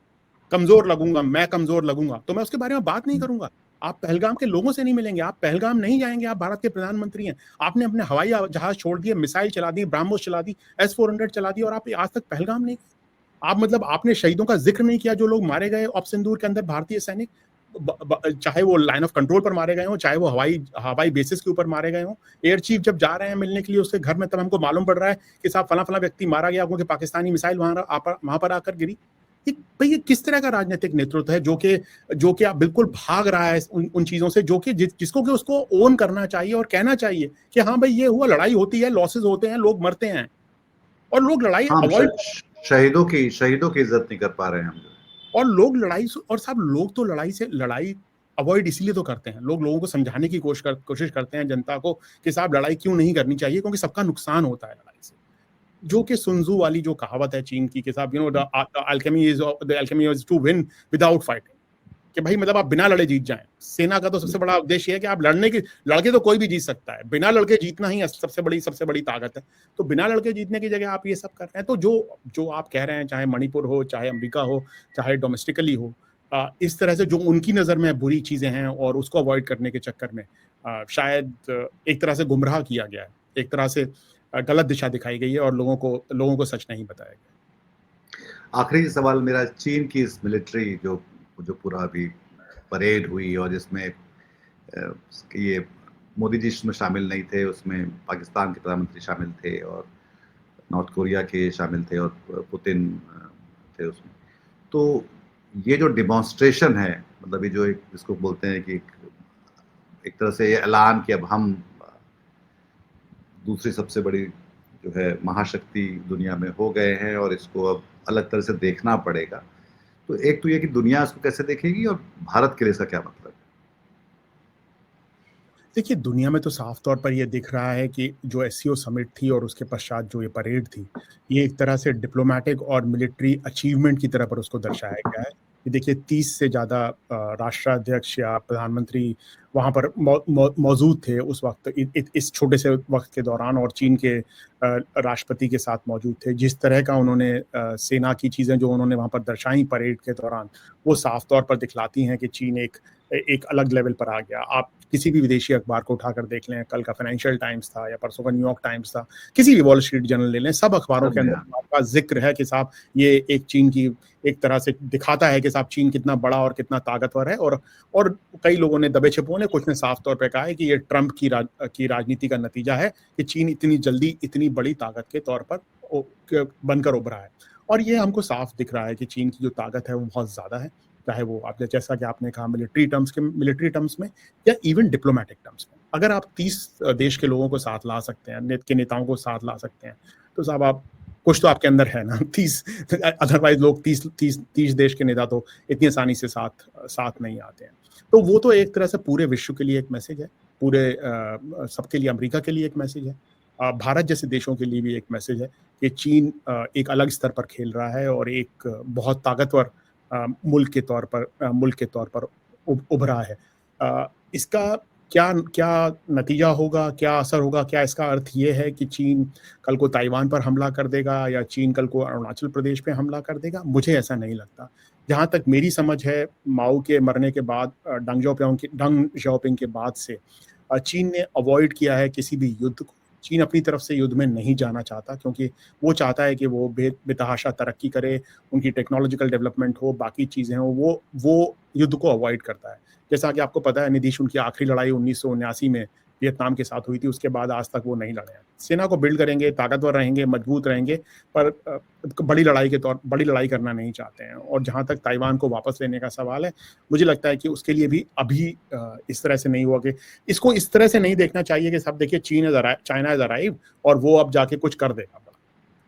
कमजोर लगूंगा, मैं कमजोर लगूंगा, तो मैं उसके बारे में बात नहीं करूंगा। आप पहलगाम के लोगों से नहीं मिलेंगे, आप पहलगाम नहीं जाएंगे, आप भारत के प्रधानमंत्री हैं, आपने अपने हवाई जहाज छोड़ दिए, मिसाइल चला दी, ब्रह्मोस चला दी, S-400 चला दी और आप आज तक पहलगाम नहीं गए। आप मतलब आपने शहीदों का जिक्र नहीं किया जो लोग मारे गए ऑप सिंदूर के अंदर, भारतीय सैनिक, चाहे वो लाइन ऑफ कंट्रोल पर मारे गए हो, चाहे वो हवाई हवाई बेसिस के ऊपर मारे गए हो। एयर चीफ जब जा रहे हैं मिलने के लिए उसके घर में, तब हमको मालूम पड़ रहा है कि साहब फला फला व्यक्ति मारा गया क्योंकि पाकिस्तानी मिसाइल वहां पर आकर गिरी। भाई ये किस तरह का राजनीतिक नेतृत्व है जो कि आप बिल्कुल भाग रहा है उन चीजों से, जो कि जिसको कि उसको ओन करना चाहिए और कहना चाहिए कि हाँ भाई ये हुआ, लड़ाई होती है, लॉसेस होते हैं, लोग मरते हैं और लोग लड़ाई हम अवॉइड, शहीदों की इज्जत नहीं कर पा रहे हैं हम। और लोग लड़ाई और साहब लोग तो लड़ाई अवॉइड इसीलिए तो करते हैं, लोग लोगों को समझाने की कोशिश करते हैं जनता को कि साहब लड़ाई क्यों नहीं करनी चाहिए, क्योंकि सबका नुकसान होता है लड़ाई से। जो कि सुनजू वाली जो कहावत है चीन की कि साहब the alchemy is to win without fighting, कि भाई मतलब आप बिना लड़े जीत जाएं। सेना का तो सबसे बड़ा उद्देश्य है कि आप लड़के तो कोई भी जीत सकता है, बिना लड़के जीतना ही सबसे बड़ी ताकत है। तो बिना लड़के जीतने की जगह आप ये सब कर रहे हैं। तो जो आप कह रहे हैं, चाहे मणिपुर हो, चाहे अमेरिका हो, चाहे डोमेस्टिकली हो, इस तरह से जो उनकी नजर में बुरी चीजें हैं और उसको अवॉइड करने के चक्कर में शायद एक तरह से गुमराह किया गया है, एक तरह से गलत दिशा दिखाई गई है और लोगों को सच नहीं बताया गया। आखिरी सवाल मेरा, चीन की इस मिलिट्री जो जो पूरा अभी परेड हुई और जिसमें ये मोदी जी इसमें शामिल नहीं थे, उसमें पाकिस्तान के प्रधानमंत्री शामिल थे और नॉर्थ कोरिया के शामिल थे और पुतिन थे उसमें। तो ये जो डिमॉन्स्ट्रेशन है, मतलब ये जो एक जिसको बोलते हैं कि एक तरह से ये ऐलान कि अब हम दूसरी सबसे बड़ी जो है महाशक्ति दुनिया में हो गए हैं और इसको अब अलग तरह से देखना पड़ेगा। तो एक तो ये कि दुनिया इसको कैसे देखेगी और भारत के लिए इसका क्या मतलब है? देखिए, दुनिया में तो साफ तौर पर ये दिख रहा है कि जो एससीओ समिट थी और उसके पश्चात जो ये परेड थी, ये एक तरह से डिप्लोमैटिक और मिलिट्री अचीवमेंट की तरह पर उसको दर्शाया गया है। कि देखिए 30 से ज़्यादा राष्ट्राध्यक्ष या प्रधानमंत्री वहाँ पर मौजूद थे उस वक्त, इस छोटे से वक्त के दौरान, और चीन के राष्ट्रपति के साथ मौजूद थे। जिस तरह का उन्होंने सेना की चीज़ें जो उन्होंने वहाँ पर दर्शाई परेड के दौरान, वो साफ तौर पर दिखलाती हैं कि चीन एक अलग लेवल पर आ गया। आप किसी भी विदेशी अखबार को उठाकर देख लें, कल का फाइनेंशियल टाइम्स था या परसों का न्यूयॉर्क टाइम्स था, किसी भी वॉल स्ट्रीट जर्नल ले लें, सब अखबारों के अंदर आपका जिक्र है कि साहब ये एक चीन की एक तरह से दिखाता है कि साहब चीन कितना बड़ा और कितना ताकतवर है। और कई लोगों ने, दबे छिपों ने, कुछ ने साफ तौर पर कहा है कि ये ट्रंप की राजनीति का नतीजा है कि चीन इतनी जल्दी इतनी बड़ी ताकत के तौर पर बनकर उभरा है। और ये हमको साफ दिख रहा है कि चीन की जो ताकत है वो बहुत ज्यादा है, चाहे वो आपने जैसा कि आपने कहा मिलिट्री टर्म्स में या इवन डिप्लोमेटिक टर्म्स में। अगर आप 30 देश के लोगों को साथ ला सकते हैं, नेट के नेताओं को साथ ला सकते हैं, तो साहब आप कुछ तो आपके अंदर है ना। 30, अदरवाइज लोग 30 देश के नेता तो इतनी आसानी से साथ नहीं आते हैं। तो वो तो एक तरह से पूरे विश्व के लिए एक मैसेज है, पूरे सबके लिए, अमेरिका के लिए एक मैसेज है, भारत जैसे देशों के लिए भी एक मैसेज है कि चीन एक अलग स्तर पर खेल रहा है और एक बहुत ताकतवर मुल्क के तौर पर उभरा है। इसका क्या नतीजा होगा, क्या असर होगा, क्या इसका अर्थ ये है कि चीन कल को ताइवान पर हमला कर देगा या चीन कल को अरुणाचल प्रदेश पे हमला कर देगा? मुझे ऐसा नहीं लगता। जहाँ तक मेरी समझ है, माओ के मरने के बाद, डंग शाओपिंग के बाद से चीन ने अवॉइड किया है किसी भी युद्ध को। चीन अपनी तरफ से युद्ध में नहीं जाना चाहता, क्योंकि वो चाहता है कि वो बेतहाशा तरक्की करे, उनकी टेक्नोलॉजिकल डेवलपमेंट हो, बाकी चीज़ें हो, वो युद्ध को अवॉइड करता है। जैसा कि आपको पता है, नीतीश, उनकी आखिरी लड़ाई 1979 में वियतनाम के साथ हुई थी, उसके बाद आज तक वो नहीं लड़े हैं। सेना को बिल्ड करेंगे, ताकतवर रहेंगे, मजबूत रहेंगे, पर बड़ी लड़ाई करना नहीं चाहते हैं। और जहाँ तक ताइवान को वापस लेने का सवाल है, मुझे लगता है कि उसके लिए भी अभी इस तरह से नहीं हुआ कि इसको इस तरह से नहीं देखना चाहिए कि सब देखिए चाइना इज अराइव और वो अब जाके कुछ कर देगा।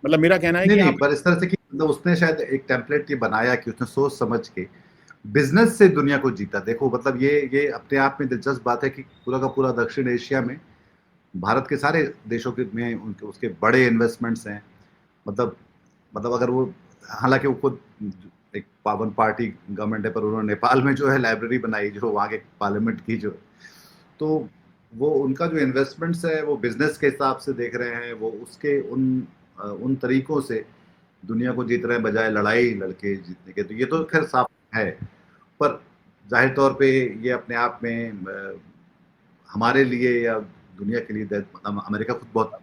मतलब मेरा कहना है नहीं कि नहीं, आप, पर इस तरह से कि मतलब उसने शायद एक टेम्पलेट ये बनाया कि उसने सोच समझ के बिजनेस से दुनिया को जीता। देखो मतलब ये अपने आप में दिलचस्प बात है कि पूरा का पूरा दक्षिण एशिया में भारत के सारे देशों के में उनके उसके बड़े इन्वेस्टमेंट्स हैं। मतलब अगर वो, हालांकि वो खुद एक पावन पार्टी गवर्नमेंट है, पर उन्होंने नेपाल में जो है लाइब्रेरी बनाई जो वहाँ के पार्लियामेंट की जो, तो वो उनका जो इन्वेस्टमेंट्स है वो बिजनेस के हिसाब से देख रहे हैं, वो उसके उन तरीकों से दुनिया को जीत रहे हैं बजाय लड़ाई लड़के जीतने के। तो ये तो खैर साफ है। पर ज़ाहिर तौर पे ये अपने आप में हमारे लिए या दुनिया के लिए अमेरिका खुद बहुत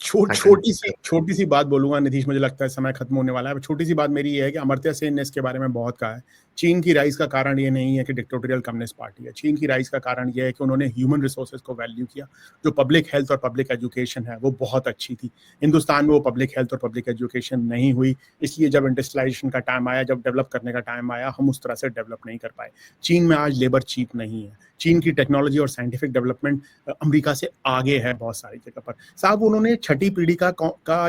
छोटी सी बात बोलूंगा निधीश, मुझे लगता है समय खत्म होने वाला है। छोटी सी बात मेरी ये है कि अमर्त्य सेन ने इसके बारे में बहुत कहा है, चीन की राइज का कारण ये नहीं है कि डिक्टेटोरियल कम्युनिस्ट पार्टी है। चीन की राइज का कारण ये है कि उन्होंने ह्यूमन रिसोर्सेज को वैल्यू किया। जो पब्लिक हेल्थ और पब्लिक एजुकेशन है वो बहुत अच्छी थी। हिंदुस्तान में वो पब्लिक हेल्थ और पब्लिक एजुकेशन नहीं हुई, इसलिए जब इंडस्ट्रियलाइजेशन का टाइम आया, जब डेवलप करने का टाइम आया, हम उस तरह से डेवलप नहीं कर पाए। चीन में आज लेबर चीप नहीं है। चीन की टेक्नोलॉजी और साइंटिफिक डेवलपमेंट अमेरिका से आगे है बहुत सारी जगह पर। साहब उन्होंने छठी पीढ़ी का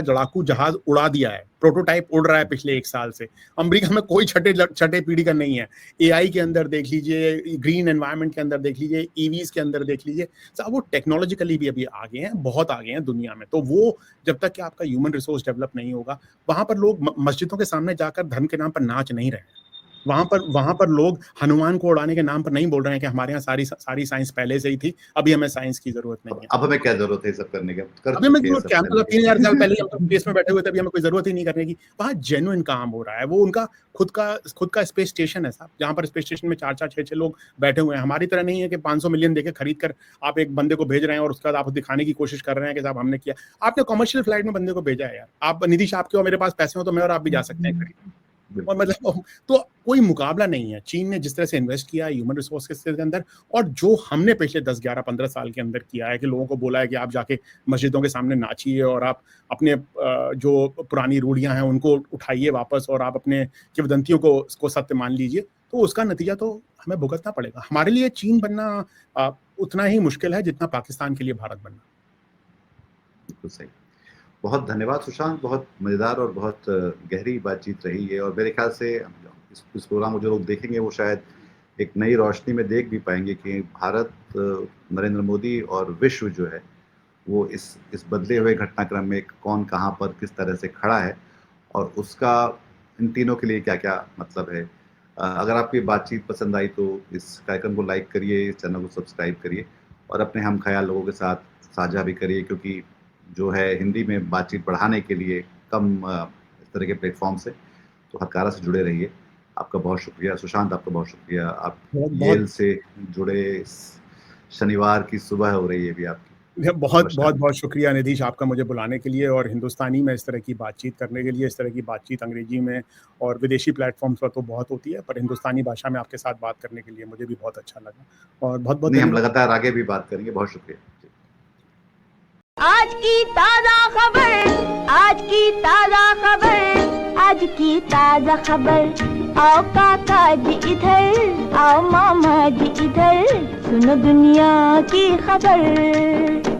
लड़ाकू जहाज उड़ा दिया है, प्रोटोटाइप उड़ रहा है पिछले 1 साल से। अमेरिका में कोई छठे पीढ़ी का नहीं है। एआई के अंदर देख लीजिए, ग्रीन एनवायरनमेंट के अंदर देख लीजिए, ईवीज के अंदर देख लीजिए, साहब वो टेक्नोलॉजिकली भी अभी आगे हैं, बहुत आगे हैं दुनिया में। तो वो जब तक कि आपका ह्यूमन रिसोर्स डेवलप नहीं होगा, वहां पर लोग मस्जिदों के सामने जाकर धर्म के नाम पर नाच नहीं रहे। वहां पर लोग हनुमान को उड़ाने के नाम पर नहीं बोल रहे हैं कि हमारे यहाँ सारी साइंस पहले से ही थी, अभी हमें साइंस की जरूरत नहीं है। अब हमें क्या जरूरत है ये सब करने की? अभी हमें जरूरत क्या, मतलब 3000 साल पहले हम तो स्पेस में बैठे हुए थे, अभी हमें कोई जरूरत ही नहीं करने की। वहाँ जेन्युइन काम हो रहा है। वो उनका खुद का स्पेस स्टेशन है साहब, जहाँ पर स्पेस स्टेशन में 4-4, 6-6 लोग बैठे हुए हैं। हमारी तरह नहीं है कि 500 मिलियन देके खरीद कर आप एक बंदे को भेज रहे हैं और उसके बाद आप दिखाने की कोशिश कर रहे हैं कि साहब हमने किया। आपने कमर्शियल फ्लाइट में बंदे को भेजा है यार। आप निधीश, आपके और मेरे पास पैसे हो तो मैं और आप भी जा सकते हैं खरीद। और मतलब तो कोई मुकाबला नहीं है। चीन ने जिस तरह से इन्वेस्ट किया है ह्यूमन रिसोर्सेज के अंदर, और जो हमने पिछले 10, 11, 15 साल के अंदर किया है कि लोगों को बोला है कि आप जाके मस्जिदों के सामने नाचिए और आप अपने जो पुरानी रूढ़ियां हैं उनको उठाइए वापस और आप अपने किंवदंतियों को सत्य मान लीजिए, तो उसका नतीजा तो हमें भुगतना पड़ेगा। हमारे लिए चीन बनना उतना ही मुश्किल है जितना पाकिस्तान के लिए भारत बनना। बिल्कुल सही। बहुत धन्यवाद सुशांत, बहुत मज़ेदार और बहुत गहरी बातचीत रही है, और मेरे ख्याल से इस प्रोग्राम को जो लोग देखेंगे वो शायद एक नई रोशनी में देख भी पाएंगे कि भारत, नरेंद्र मोदी और विश्व जो है वो इस बदले हुए घटनाक्रम में कौन कहाँ पर किस तरह से खड़ा है, और उसका इन तीनों के लिए क्या क्या मतलब है। अगर आपकी बातचीत पसंद आई तो इस कार्यक्रम को लाइक करिए, इस चैनल को सब्सक्राइब करिए और अपने हम ख्याल लोगों के साथ साझा भी करिए, क्योंकि जो है हिंदी में बातचीत बढ़ाने के लिए कम इस तरह के प्लेटफॉर्म से, तो हरकारा से जुड़े रहिए। आपका बहुत शुक्रिया सुशांत, आपका बहुत शुक्रिया। आप येल से जुड़े, शनिवार की सुबह हो रही है अभी आपकी। बहुत शुक्रिया निधीश आपका मुझे बुलाने के लिए और हिंदुस्तानी में इस तरह की बातचीत करने के लिए। इस तरह की बातचीत अंग्रेजी में और विदेशी प्लेटफॉर्म्स पर तो बहुत होती है, पर हिंदुस्तानी भाषा में आपके साथ बात करने के लिए मुझे भी बहुत अच्छा लगा और बहुत बहुत नहीं, हम लगातार आगे भी बात करेंगे। बहुत शुक्रिया। आज की ताजा खबर, आज की ताजा खबर, आज की ताजा खबर। आओ काका जी इधर, आओ मामा जी इधर, सुनो दुनिया की खबर।